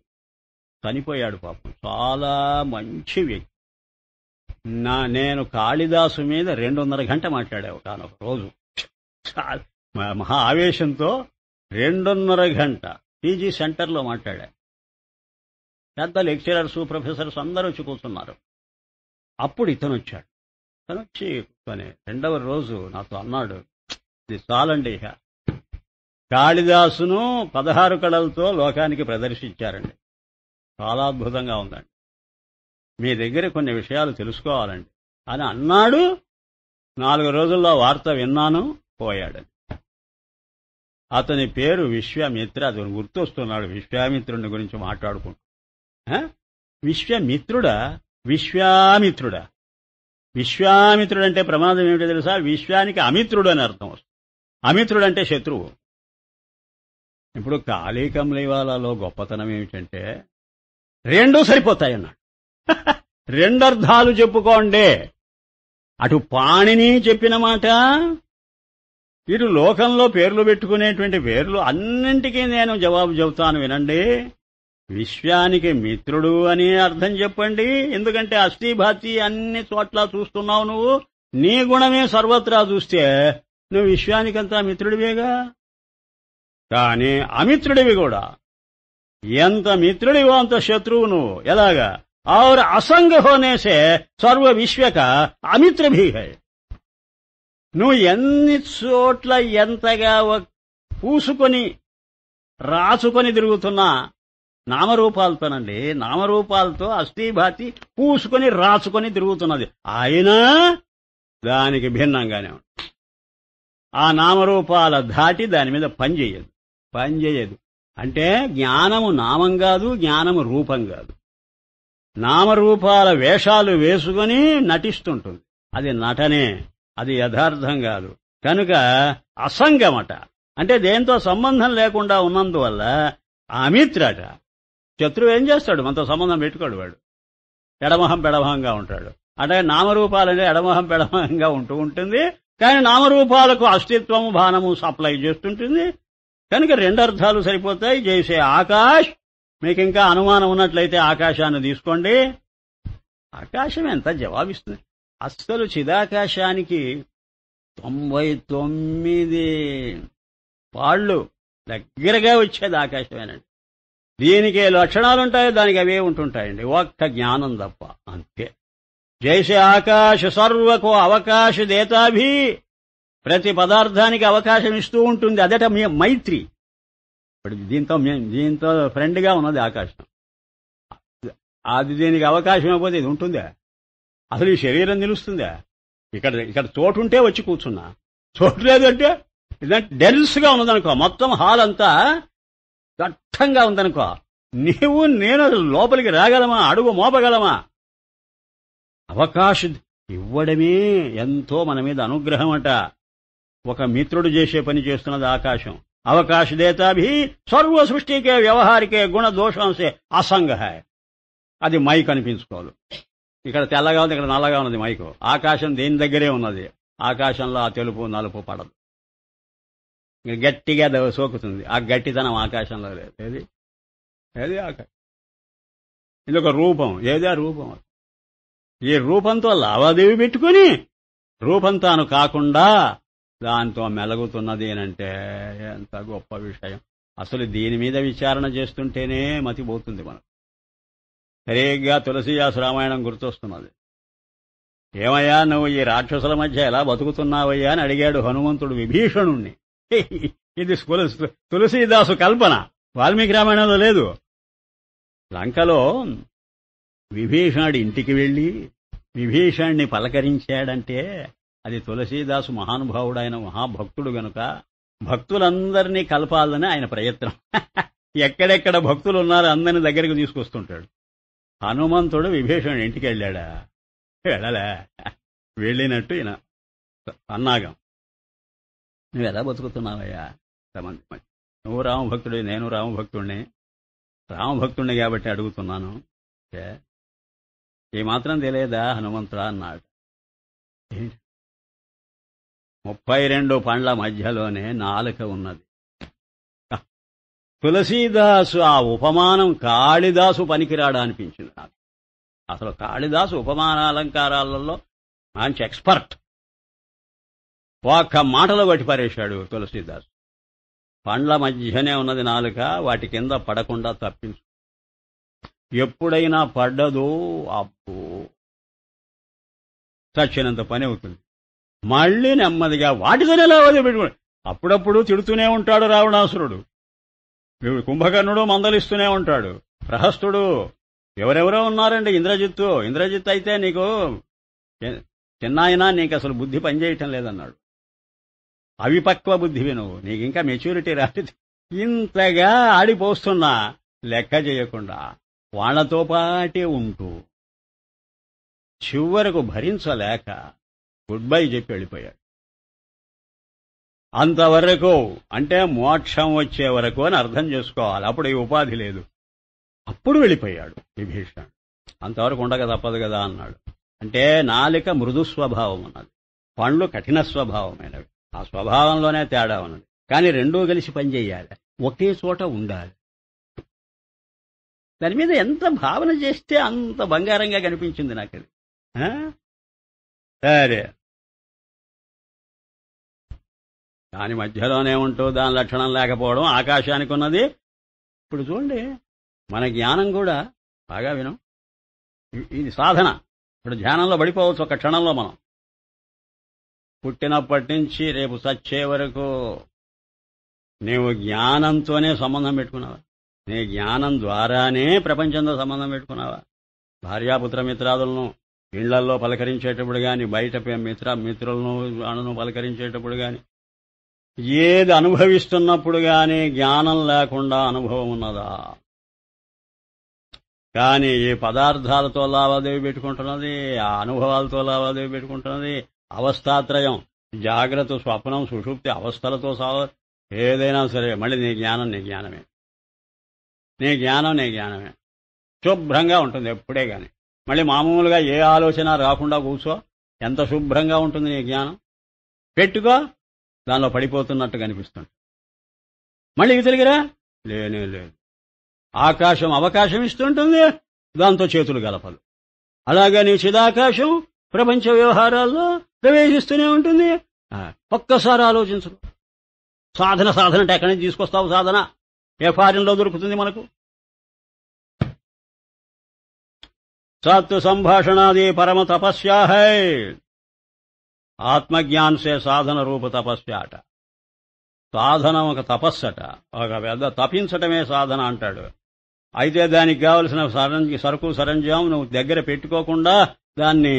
చనిపోయాడు పాపం. చాలా మంచి వ్యక్తి. నేను కాళిదాసు మీద 2.5 గంట మాట్లాడా ఒకనొక రోజు. మహా ఆవేశంతో 2.5 గంట పీజీ సెంటర్లో మాట్లాడా. పెద్ద లెక్చరర్స్, ప్రొఫెసర్స్ అందరూ వచ్చి కూర్చున్నారు. అప్పుడు ఇతను వచ్చాడు. ఇతను వచ్చి కూర్చొని 2వ రోజు నాతో అన్నాడు, ఇది చాలండి, ఇక కాళిదాసును 16 కళలతో లోకానికి ప్రదర్శించారండి. చాలా అద్భుతంగా ఉందండి. మీ దగ్గర కొన్ని విషయాలు తెలుసుకోవాలండి అని అన్నాడు. 4 రోజుల్లో వార్త విన్నాను, పోయాడని. అతని పేరు విశ్వామిత్ర. అతను గుర్తొస్తున్నాడు విశ్వామిత్రుడి గురించి మాట్లాడుకుంటూ. విశ్వామిత్రుడా? విశ్వామిత్రుడా? విశ్వామిత్రుడంటే ప్రమాదం ఏమిటో తెలుసా? విశ్వానికి అమిత్రుడు అని అర్థం వస్తుంది. అమిత్రుడంటే శత్రువు. ఇప్పుడు కాళీకమ్లీవాలాలో గొప్పతనం ఏమిటంటే 2 సరిపోతాయన్నాడు. 2 అర్థాలు చెప్పుకోండి. అటు పాణిని చెప్పిన మాట, ఇటు లోకంలో పేర్లు పెట్టుకునేటువంటి పేర్లు అన్నింటికీ నేను జవాబు చెబుతాను వినండి. విశ్వానికి మిత్రుడు అని అర్థం చెప్పండి. ఎందుకంటే అస్థిభాతి అన్ని చోట్ల చూస్తున్నావు నువ్వు. నీ గుణమే సర్వత్రా చూస్తే నువ్వు విశ్వానికంతా మిత్రుడివేగా. కానీ అమిత్రుడివి కూడా. ఎంత మిత్రుడివో అంత శత్రువు నువ్వు. ఎలాగా? और असंग होने से सर्व विश्व का अमित्र भी है. నువ్వు ఎన్ని చోట్ల ఎంతగా పూసుకొని రాచుకొని తిరుగుతున్నా నామరూపాలతోనండి. నామరూపాలతో అస్థిభాతి పూసుకొని రాచుకొని తిరుగుతున్నది. అయినా దానికి భిన్నంగానే ఉంది. ఆ నామరూపాల ధాటి దాని మీద పనిచేయదు. అంటే జ్ఞానము నామం కాదు, జ్ఞానము రూపం కాదు. నామరూపాల వేషాలు వేసుకుని నటిస్తుంటుంది. అది నటనే, అది యథార్థం కాదు. కనుక అసంగమట. అంటే దేంతో సంబంధం లేకుండా ఉన్నందువల్ల అమిత్రట. శత్రువు ఏం చేస్తాడు? మనతో సంబంధం పెట్టుకోడు. వాడు ఎడమొహం పెడమొహంగా ఉంటాడు. అంటే నామరూపాలనే ఎడమొహం పెడమొహంగా ఉంటూ ఉంటుంది. కానీ నామరూపాలకు అస్తిత్వము, భానము సప్లై చేస్తుంటుంది. కనుక 2 అర్థాలు సరిపోతాయి. జైసే ఆకాశ్. మీకు ఇంకా అనుమానం ఉన్నట్లయితే ఆకాశాన్ని తీసుకోండి. ఆకాశం ఎంత జవాబిస్తుంది? అస్సలు చిదాకాశానికి 99 పాళ్ళు దగ్గరగా వచ్చేది ఆకాశమేనండి. దీనికి లక్షణాలుంటాయి, దానికి అవే ఉంటుంటాయండి. ఒక్క జ్ఞానం తప్ప, అంతే. జైసే ఆకాశ సర్వకో అవకాశ దేతాభి, ప్రతి పదార్థానికి అవకాశం ఇస్తూ ఉంటుంది. అదట మీ మైత్రి. ఇప్పుడు దీంతో ఫ్రెండ్గా ఉన్నది ఆకాశం. అది దీనికి అవకాశం ఇవ్వకపోతే ఇది ఉంటుందా? అసలు ఈ శరీరం నిలుస్తుందా? ఇక్కడ చోటు ఉంటే వచ్చి కూర్చున్నా, చోటు లేదంటే ఇదంటే డెన్స్గా ఉన్నదనుకో, మొత్తం హాల్ అంతా దట్టంగా ఉందనుకో, నీవు నేను లోపలికి రాగలమా? అడుగు మోపగలమా? అవకాశం ఇవ్వడమే ఎంతో మన మీద అనుగ్రహం అట. ఒక మిత్రుడు చేసే పని చేస్తున్నది ఆకాశం. అవకాశ దేతాభి సర్వ సృష్టికే వ్యవహారికే గుణ దోషాంశే అసంగ. అది మైక్ అనిపించుకోదు. ఇక్కడ తెల్లగా ఉంది, ఇక్కడ నల్లగా ఉన్నది మైకు. ఆకాశం దేని దగ్గరే ఉన్నది. ఆకాశంలో ఆ తెలుపు నలుపు పడదు, గట్టిగా సోకుతుంది. ఆ గట్టితనం ఆకాశంలో లేదు. ఏది ఆకాశం. ఇది ఒక రూపం. ఏది ఆ రూపం? ఈ రూపంతో లావాదేవీ పెట్టుకుని రూపం తాను కాకుండా దాంతో మెలుగుతున్నది అంటే ఎంత గొప్ప విషయం. అసలు దీని మీద విచారణ చేస్తుంటేనే మతిపోతుంది మనం. సరిగ్గా తులసీదాసు రామాయణం గుర్తొస్తున్నది. ఏమయ్యా నువ్వు ఈ రాక్షసుల మధ్య ఎలా బతుకుతున్నావయ్యా అని అడిగాడు హనుమంతుడు విభీషణుణ్ణి. ఇది తులసీదాసు కల్పన, వాల్మీకి రామాయణంలో లేదు. లంకలో విభీషణుడి ఇంటికి వెళ్లి విభీషణ్ణి పలకరించాడంటే అది తులసీదాసు మహానుభావుడైన మహాభక్తుడు గనుక భక్తులందరినీ కలపాలని ఆయన ప్రయత్నం. ఎక్కడెక్కడ భక్తులు ఉన్నారో అందరిని దగ్గరికి తీసుకొస్తుంటాడు. హనుమంతుడు విభీషణుడి ఇంటికి వెళ్ళాడా? వెళ్ళలే. వెళ్ళినట్టు ఈయన అన్నాగం. నువ్వు ఎలా బతుకుతున్నావయ్యా? నువ్వు రామభక్తుడి, నేను రామభక్తుడిని. రామభక్తుడిని కాబట్టి అడుగుతున్నాను. ఈ మాత్రం తెలియదా హనుమంతుడా అన్నాడు. 32 పండ్ల మధ్యలోనే నాలుక ఉన్నది. తులసీదాసు ఆ ఉపమానం కాళిదాసు పనికిరాడా అనిపించింది నాకు. అసలు కాళిదాసు ఉపమానాలంకారాలలో మంచి ఎక్స్పర్ట్. ఒక్క మాటలో బట్టి పారేశాడు తులసీదాసు. పండ్ల మధ్యనే ఉన్నది నాలుక, వాటి కింద పడకుండా తప్పించు. ఎప్పుడైనా పడ్డదో అప్పు చచ్చినంత పని అవుతుంది. మళ్లీ నెమ్మదిగా వాటితోనే లావాదేవీ పెట్టుకుని అప్పుడప్పుడు తిడుతూనే ఉంటాడు రావణాసురుడు. కుంభకర్ణుడు మందలిస్తూనే ఉంటాడు. ప్రహస్తుడు ఎవరెవరో ఉన్నారండి. ఇంద్రజిత్తు అయితే నీకు చిన్నాయనా నీకు అసలు బుద్ధి పనిచేయటం లేదన్నాడు. అవిపక్వ బుద్ధివి నువ్వు, నీకు ఇంకా మెచ్యూరిటీ రాలేదు. ఇంతగా ఆడిపోస్తున్నా లెక్క చేయకుండా వాళ్లతో పాటే ఉంటూ చివరకు భరించలేక గుడ్ బై చెప్పి వెళ్ళిపోయాడు. అంతవరకు అంటే మోక్షం వచ్చే వరకు అని అర్థం చేసుకోవాలి. అప్పుడు ఈ ఉపాధి లేదు. అప్పుడు వెళ్ళిపోయాడు విభీషణుడు. అంతవరకు ఉండక తప్పదు కదా అన్నాడు. అంటే నాలిక మృదు స్వభావం ఉన్నది, పండ్లు కఠిన స్వభావమైనవి. ఆ స్వభావంలోనే తేడా ఉన్నది. కానీ రెండూ కలిసి పనిచేయాలి, ఒకే చోట ఉండాలి. దాని మీద ఎంత భావన చేస్తే అంత బంగారంగా కనిపించింది నాకు అది. సరే, దాని మధ్యలోనే ఉంటూ దాని లక్షణం లేకపోవడం ఆకాశానికి ఉన్నది. ఇప్పుడు చూడండి, మన జ్ఞానం కూడా బాగా వినం. ఇది సాధన. ఇప్పుడు ధ్యానంలో పడిపోవచ్చు ఒక క్షణంలో. మనం పుట్టినప్పటి నుంచి రేపు చచ్చే వరకు నీవు జ్ఞానంతోనే సంబంధం పెట్టుకున్నావా? నీ జ్ఞానం ద్వారానే ప్రపంచంతో సంబంధం పెట్టుకున్నావా? భార్యాపుత్ర మిత్రాదులను ఇళ్లల్లో పలకరించేటప్పుడు గాని, బయట మిత్రులను అణును పలకరించేటప్పుడు గాని, ఏది అనుభవిస్తున్నప్పుడు గాని జ్ఞానం లేకుండా అనుభవం ఉన్నదా? కానీ ఈ పదార్థాలతో లావాదేవీ పెట్టుకుంటున్నది, ఆ అనుభవాలతో లావాదేవీ పెట్టుకుంటున్నది. అవస్థాత్రయం, జాగ్రత్త, స్వప్నం, సుషుప్తి అవస్థలతో ఏదైనా సరే మళ్ళీ నీ జ్ఞానమే. నీ జ్ఞానమే శుభ్రంగా ఉంటుంది ఎప్పుడే గాని. మళ్ళీ మామూలుగా ఏ ఆలోచన రాకుండా కూర్చో, ఎంత శుభ్రంగా ఉంటుంది నీ జ్ఞానం. పెట్టుకో, దానిలో పడిపోతున్నట్టు కనిపిస్తుంది. మళ్ళీ ఇతలిగిరా లేనే లేదు. ఆకాశం అవకాశం ఇస్తుంటుంది, దాంతో చేతులు గలపదు. అలాగే నీ చిదాకాశం ప్రపంచ వ్యవహారాల్లో ప్రవేశిస్తూనే ఉంటుంది. ఒక్కసారి ఆలోచించు. సాధన అంటే ఎక్కడి నుంచి తీసుకొస్తావు? సాధన ఏ ఫారిన్లో దొరుకుతుంది మనకు? सत्य संभाषणादि परम तपस्या है ఆత్మజ్ఞాన్ సే సాధన రూప తపస్య అట. సాధన ఒక తపస్సట, ఒక పెద్ద తపించటమే సాధన అంటాడు. అయితే దానికి కావలసిన సరుకు సరంజాం నువ్వు దగ్గర పెట్టుకోకుండా దాన్ని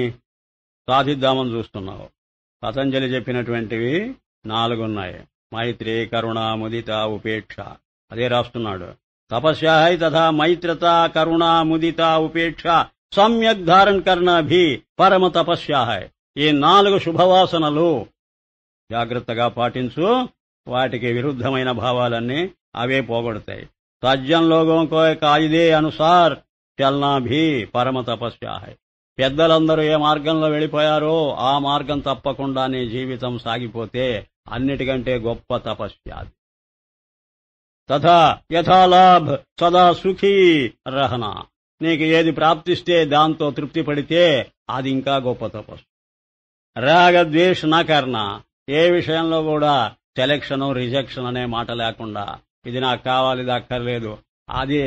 సాధిద్దామని చూస్తున్నావు. పతంజలి చెప్పినటువంటివి 4 ఉన్నాయి. మైత్రి, కరుణ, ముదిత, ఉపేక్ష. అదే రాస్తున్నాడు. తపస్యా హై తథా మైత్రత, కరుణ, ముదిత, ఉపేక్ష సమ్యక్ ధారణ కర్ణ భీ పరమ తపస్యా హై. ఈ 4 శుభవాసనలు జాగ్రత్తగా పాటించు. వాటికి విరుద్ధమైన భావాలన్నీ అవే పోగొడతాయి. సజ్జన్ లోగోं को कायदे अनुसार चलना भी పరమ తపస్యా హై. పెద్దలందరూ ఏ మార్గంలో వెళ్ళిపోయారో ఆ మార్గం తప్పకుండా నీ జీవితం సాగిపోతే అన్నిటికంటే గొప్ప తపస్య. తథా యథాలాభ్ సదా సుఖీ రహనా. నీకు ఏది ప్రాప్తిస్తే దాంతో తృప్తి పడితే అది ఇంకా గొప్ప తపస్సు. రాగద్వేష నకర్ణ. ఏ విషయంలో కూడా సెలెక్షన్ రిజెక్షన్ అనే మాట లేకుండా ఇది నాకు కావాలి, ఇది అక్కర్లేదు, అది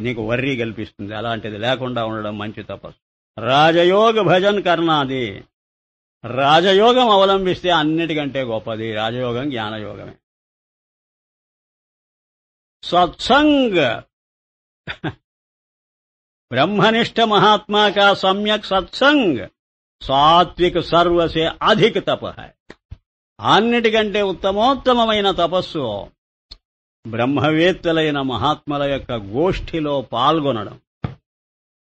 నీకు వర్రీ కల్పిస్తుంది. అలాంటిది లేకుండా ఉండడం మంచి తపస్సు. రాజయోగ భజన్ కర్ణాది. రాజయోగం అవలంబిస్తే అన్నిటికంటే గొప్పది. రాజయోగం జ్ఞానయోగమే. సత్సంగ్. ब्रह्मनिष्ठ महात्मा का सम्यक सत्संग सात्विक सर्व से अधिक तप है. అన్నిటికంటే ఉత్తమోత్తమైన తపస్సు బ్రహ్మవేత్తలైన మహాత్మల యొక్క గోష్ఠిలో పాల్గొనడం,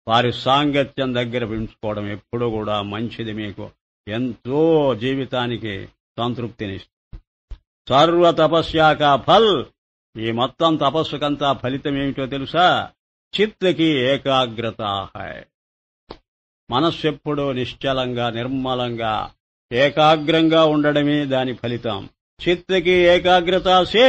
వారి సాంగత్యం దగ్గర పెంచుకోవడం ఎప్పుడూ కూడా మంచిది. మీకు ఎంతో జీవితానికి సంతృప్తినిస్తుంది. సర్వ తపస్యాకా ఫల్. ఈ మొత్తం తపస్సుకంతా ఫలితం ఏమిటో తెలుసా? చిత్తకి ఏకాగ్రత హై. మనస్సు ఎప్పుడూ నిశ్చలంగా నిర్మలంగా ఏకాగ్రంగా ఉండడమే దాని ఫలితం. చిత్తకి ఏకాగ్రత సే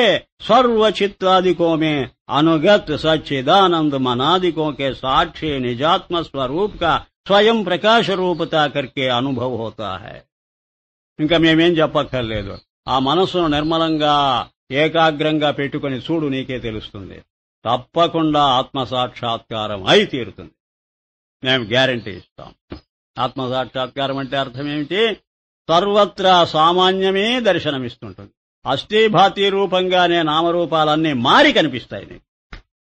సర్వ చిత్తాదికో మే అనుగత్ సచ్చిదానంద మనాదికో కే సాక్షి నిజాత్మ స్వరూప్ కా స్వయం ప్రకాశ రూపతా కర్కే అనుభవ హోతా హై. ఇంకా మేమేం చెప్పక్కర్లేదు. ఆ మనస్సును నిర్మలంగా ఏకాగ్రంగా పెట్టుకుని చూడు, నీకే తెలుస్తుంది. తప్పకుండా ఆత్మసాక్షాత్కారం అయి తీరుతుంది. మేము గ్యారంటీ ఇస్తాం. ఆత్మసాక్షాత్కారం అంటే అర్థం ఏమిటి? సర్వత్రా సామాన్యమే దర్శనమిస్తుంటుంది. అష్టీభాతి రూపంగానే నామరూపాలన్నీ మారి కనిపిస్తాయి. నీకు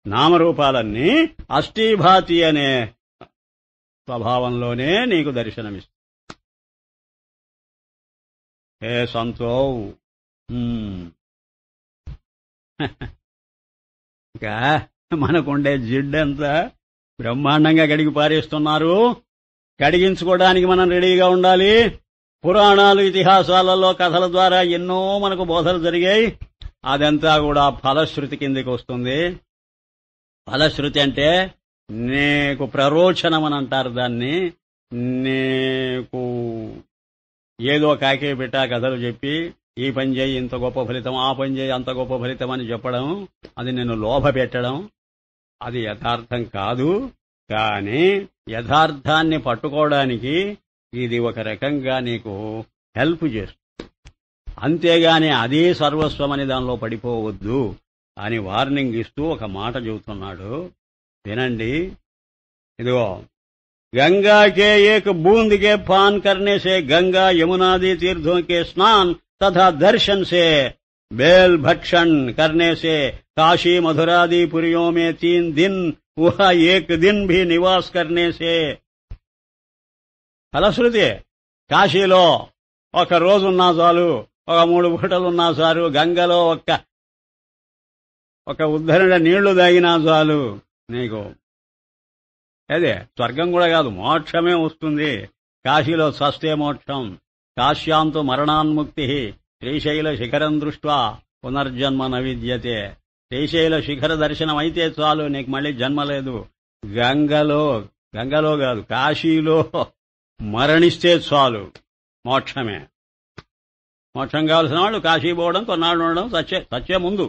నామరూపాలన్నీ అష్టీభాతి అనే స్వభావంలోనే నీకు దర్శనమిస్తాయి. ఏ సంతో ఇంకా మనకుండే జిడ్డంతా బ్రహ్మాండంగా కడిగి పారేస్తున్నారు. కడిగించుకోవడానికి మనం రెడీగా ఉండాలి. పురాణాలు, ఇతిహాసాలలో కథల ద్వారా ఎన్నో మనకు బోధలు జరిగాయి. అదంతా కూడా ఫలశ్రుతి కిందికి వస్తుంది. ఫలశ్రుతి అంటే నీకు ప్రరోచనం అని అంటారు దాన్ని. నీకు ఏదో కాకే పెట్టా కథలు చెప్పి ఈ పని చేయి ఇంత గొప్ప ఫలితం, ఆ పని చేయి అంత గొప్ప ఫలితం అని చెప్పడం, అది నిన్ను లోభ పెట్టడం, అది యథార్థం కాదు. కానీ యథార్థాన్ని పట్టుకోవడానికి ఇది ఒక రకంగా నీకు హెల్ప్ చేస్తుంది. అంతేగాని అదే సర్వస్వమని దానిలో పడిపోవద్దు అని వార్నింగ్ ఇస్తూ ఒక మాట చెబుతున్నాడు. వినండి. ఇదిగో, गंगा के एक बूंद के पान करने से गंगा यमुनादि तीर्थों के स्नान तथा दर्शन से, बेल भक्षण करने से काशी मधुरादि पुरियों में 3 दिन वह 1 दिन भी निवास करने से. ఫలశ్రుతి. కాశీలో 1 రోజున్నా చాలు, 3 పూటలున్నా చాలు, గంగలో ఒక ఉద్ధరణ నీళ్లు తాగినా చాలు, నీకు అదే స్వర్గం కూడా కాదు మోక్షమే వస్తుంది. కాశీలో సస్తే మోక్షం. కాశ్యాంతు మరణాన్ముక్తి. శ్రీశైల శిఖరం దృష్ట్వా పునర్జన్మ న విద్యతే. శ్రీశైల శిఖర దర్శనం అయితే చాలు, నీకు మళ్ళీ జన్మ లేదు. గంగలో కాదు కాశీలో మరణిస్తే చాలు, మోక్షమే. మోక్షం కావాల్సిన వాళ్ళు కాశీ పోవడం, కొన్నాళ్ళు ఉండడం, సచ్చే ముందు,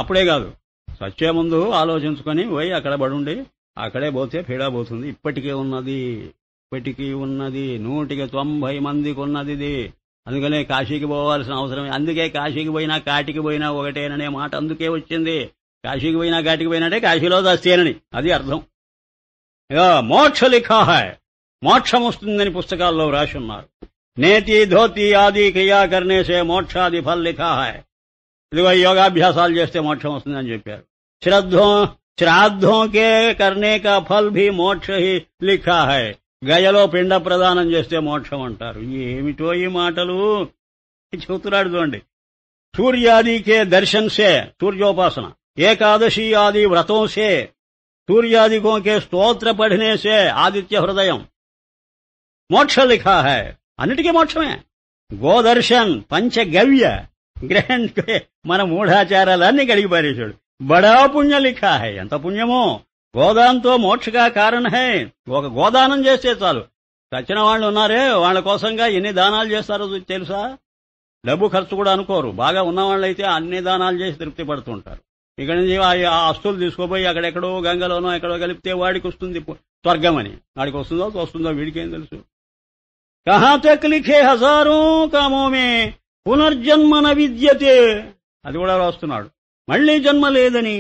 అప్పుడే కాదు, సచ్చే ముందు ఆలోచించుకొని పోయి అక్కడ పడుండి అక్కడే పోతే పీడా పోతుంది. ఇప్పటికీ ఉన్నది 190 మందికి ఉన్నది ఇది. అందుకనే కాశీకి పోవాల్సిన అవసరం. అందుకే కాశీకి పోయినా కాటికి పోయినా ఒకటేననే మాట అందుకే వచ్చింది. కాశీకి పోయినా కాటికి పోయినాడే కాశీలో దస్తేనని, అది అర్థం. మోక్ష లిఖాహాయ్, మోక్షం వస్తుందని పుస్తకాల్లో రాసి ఉన్నారు. నేతి ధోతి ఆది క్రియా కర్ణేసే మోక్షాది ఫల్ లిఖాహాయ్. ఇదిగో యోగాభ్యాసాలు చేస్తే మోక్షం వస్తుందని చెప్పారు. శ్రాద్ధోं के करने का फल भी मोक्ष ही लिखा है. గయలో పిండ ప్రదానం చేస్తే మోక్షం అంటారు. ఏమిటో ఈ మాటలు చెబుతున్నాడు చూడండి. सूर्यादि के दर्शन से सूर्योपासना, एकादशी आदि व्रतों से, सूर्यादिकों के स्तोत्र पढ़ने से आदित्य हृदय मोक्ष लिखा है. అన్నిటికీ మోక్షమే. గోదర్శన్ పంచగవ్య గ్రహణ్ మన మూఢాచారాలన్నీ కడిగి పారేశాడు. బడా పుణ్య లిఖా హై. ఎంత పుణ్యమో. గోదాంతో మోక్షగా కారణ హై. ఒక గోదానం చేస్తే చాలు. చచ్చిన వాళ్ళు ఉన్నారే, వాళ్ళ కోసంగా ఎన్ని దానాలు చేస్తారో తెలుసా? డబ్బు ఖర్చు కూడా అనుకోరు. బాగా ఉన్నవాళ్ళైతే అన్ని దానాలు చేసి తృప్తి పడుతుంటారు. ఇక్కడి నుంచి ఆ ఆస్తులు తీసుకోపోయి అక్కడెక్కడో గంగలోనో ఎక్కడో కలిపితే వాడికి వస్తుంది స్వర్గం అని. వాడికి వస్తుందో వీడికేం తెలుసు. కహా తక్ లిఖే హజారో కామోమే పునర్జన్మ న విద్యతే. అది కూడా రాస్తున్నాడు. మళ్లీ జన్మ లేదని.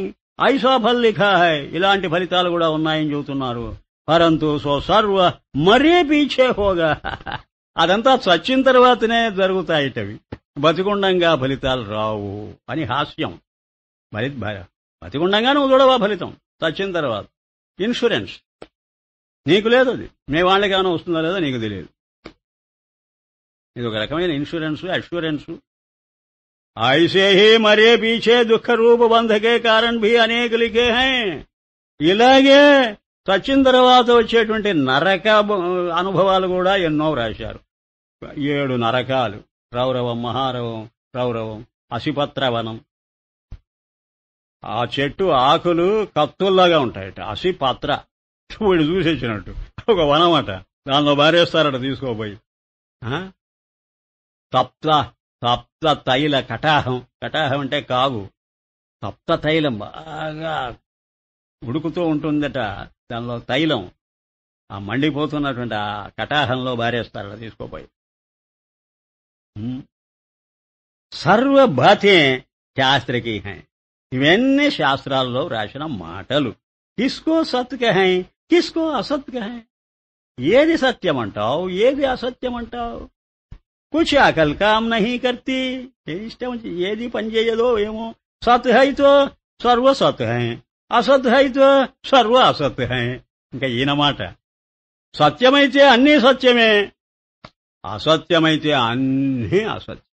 ఐసా ఫల్ లిఖా హై. ఇలాంటి ఫలితాలు కూడా ఉన్నాయని చెబుతున్నారు. పరంతు సో సర్వ మరే పీఛే హోగా. అదంతా చచ్చిన తర్వాతనే జరుగుతాయిటవి. బతికుండంగా ఫలితాలు రావు అని హాస్యం. బతికుండంగా నువ్వు చూడవా ఫలితం, చచ్చిన తర్వాత. ఇన్సూరెన్స్ నీకు లేదు. అది మీ వాళ్ళకేమైనా వస్తుందో లేదో నీకు తెలియదు. ఇది ఒక రకమైన ఇన్సూరెన్స్, అష్యూరెన్స్. ఐసే హీ మరే పీఛే దుఃఖ రూప బంధకే కారణ్ భీ అనేక లిఖే హై. ఇలాగే చచ్చిన తర్వాత వచ్చేటువంటి నరక అనుభవాలు కూడా ఎన్నో రాశారు. 7 నరకాలు. రౌరవం, మహారవం, రౌరవం, అసిపత్రవనం. ఆ చెట్టు ఆకులు కత్తుల్లాగా ఉంటాయట. అసిపత్ర వీడు చూసేసినట్టు ఒక వనం అట. దానిలో బారేస్తారట తీసుకోపోయి. తప్త తైల కటాహం. కటాహం అంటే కాగు. తప్త తైలం బాగా ఉడుకుతూ ఉంటుందట. దానిలో తైలం ఆ మండిపోతున్నటువంటి ఆ కటాహంలో బారేస్తారట తీసుకోపోయి. సర్వ బాతే శాస్త్రకి హై. ఇవన్నీ శాస్త్రాల్లో రాసిన మాటలు. కిస్కో సత్ కహై, కిస్కో అసత్ కహై. ఏది సత్యమంటావు, ఏది అసత్యమంటావు? కుछ అకల్ కామ్ నహీ కర్తీ. ఇష్టం ఏది పనిచేయదో ఏమో. సత్ హైతో సర్వ సత్ హై, అసత్ హైతో సర్వ అసత్ హై. ఇంకా ఈయన మాట. సత్యమైతే అన్నీ సత్యమే, అసత్యమైతే అన్నీ అసత్యం.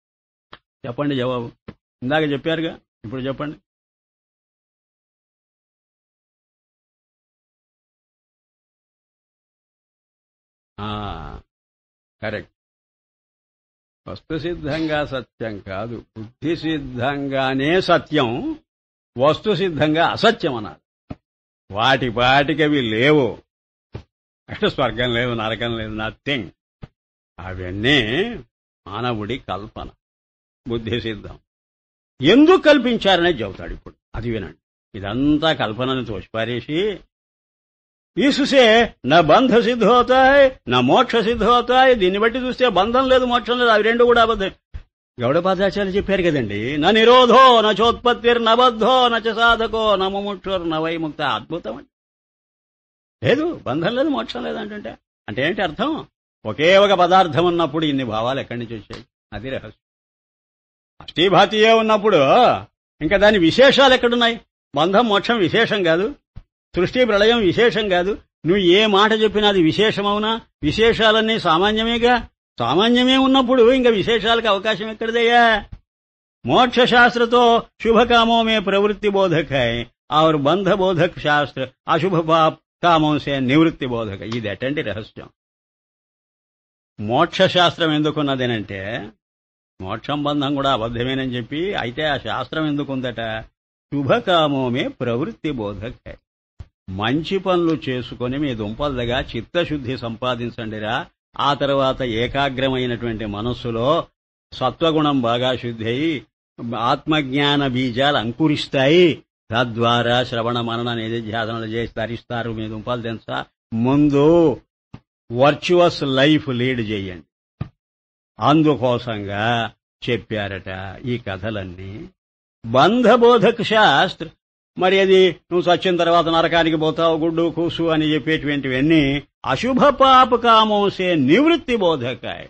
చెప్పండి జవాబు. ఇందాక చెప్పారుగా, ఇప్పుడు చెప్పండి. కరెక్ట్. వస్తుసిద్ధంగా సత్యం కాదు, బుద్ధి సిద్ధంగానే సత్యం, వస్తు సిద్ధంగా అసత్యం అన్నారు. వాటికవి లేవు. అంటే స్వర్గం లేదు, నరకం లేదు, నథింగ్. అవన్నీ మానవుడి కల్పన, బుద్ధి సిద్ధం. ఎందుకు కల్పించారనే చెబుతాడు ఇప్పుడు. అది వినండి. ఇదంతా కల్పనను తోసిపారేసి ఈసుసే నా బంధ సిద్ధ అవుతాయి, నా మోక్ష సిద్ధ అవుతాయి. దీన్ని బట్టి చూస్తే బంధం లేదు, మోక్షం లేదు. అవి రెండు కూడా అబద్ధం. గౌడపాదాచార్యులు చెప్పారు కదండి. నా నిరోధో నా చోత్పత్తిర్ నబద్ధో నచ సాధకో నా ముముక్షుర్ నా వైముక్త. అద్భుతం అండి. లేదు, బంధం లేదు, మోక్షం లేదు అంటుంటే అంటే ఏంటి అర్థం? ఒకే ఒక పదార్థం ఉన్నప్పుడు ఇన్ని భావాలు ఎక్కడి నుంచి వచ్చాయి? అది రహస్యం. అష్టీభాతీయే ఉన్నప్పుడు ఇంకా దాని విశేషాలు ఎక్కడున్నాయి? బంధం మోక్షం విశేషం కాదు, సృష్టి ప్రళయం విశేషం కాదు. నువ్వు ఏ మాట చెప్పినా అది విశేషమవునా? విశేషాలన్నీ సామాన్యమేగా. సామాన్యమే ఉన్నప్పుడు ఇంకా విశేషాలకు అవకాశం ఎక్కడిదయ్యా? మోక్ష శాస్త్రతో శుభకామో మే ప్రవృత్తి బోధక హై और బంధ బోధక్ శాస్త్ర అశుభ కామం సే నివృత్తి బోధక. ఇది ఎటంటి రహస్యం. మోక్ష శాస్త్రం ఎందుకున్నదేనంటే మోక్షం బంధం కూడా అబద్ధమేనని చెప్పి, అయితే ఆ శాస్త్రం ఎందుకుందట? శుభకామోమే ప్రవృత్తి బోధక హై. మంచి పనులు చేసుకుని మీ దుంపలుగా చిత్తశుద్ధి సంపాదించండిరా. ఆ తర్వాత ఏకాగ్రమైనటువంటి మనస్సులో సత్వగుణం బాగా శుద్ధి అయి ఆత్మజ్ఞాన బీజాలు అంకురిస్తాయి. తద్వారా శ్రవణ మనన నిధిధ్యాసనలు చేసి తరిస్తారు మీ దుంపలు తెలుసా. ముందు వర్చువస్ లైఫ్ లీడ్ చేయండి. అందుకోసంగా చెప్పారట ఈ కథలన్నీ. బంధబోధక శాస్త్ర మరి అది నువ్వు చచ్చిన తర్వాత నరకానికి పోతావు గుడ్డు కూసు అని చెప్పేటువంటివన్నీ అశుభ పాప కామోసే నివృత్తి బోధకాయ.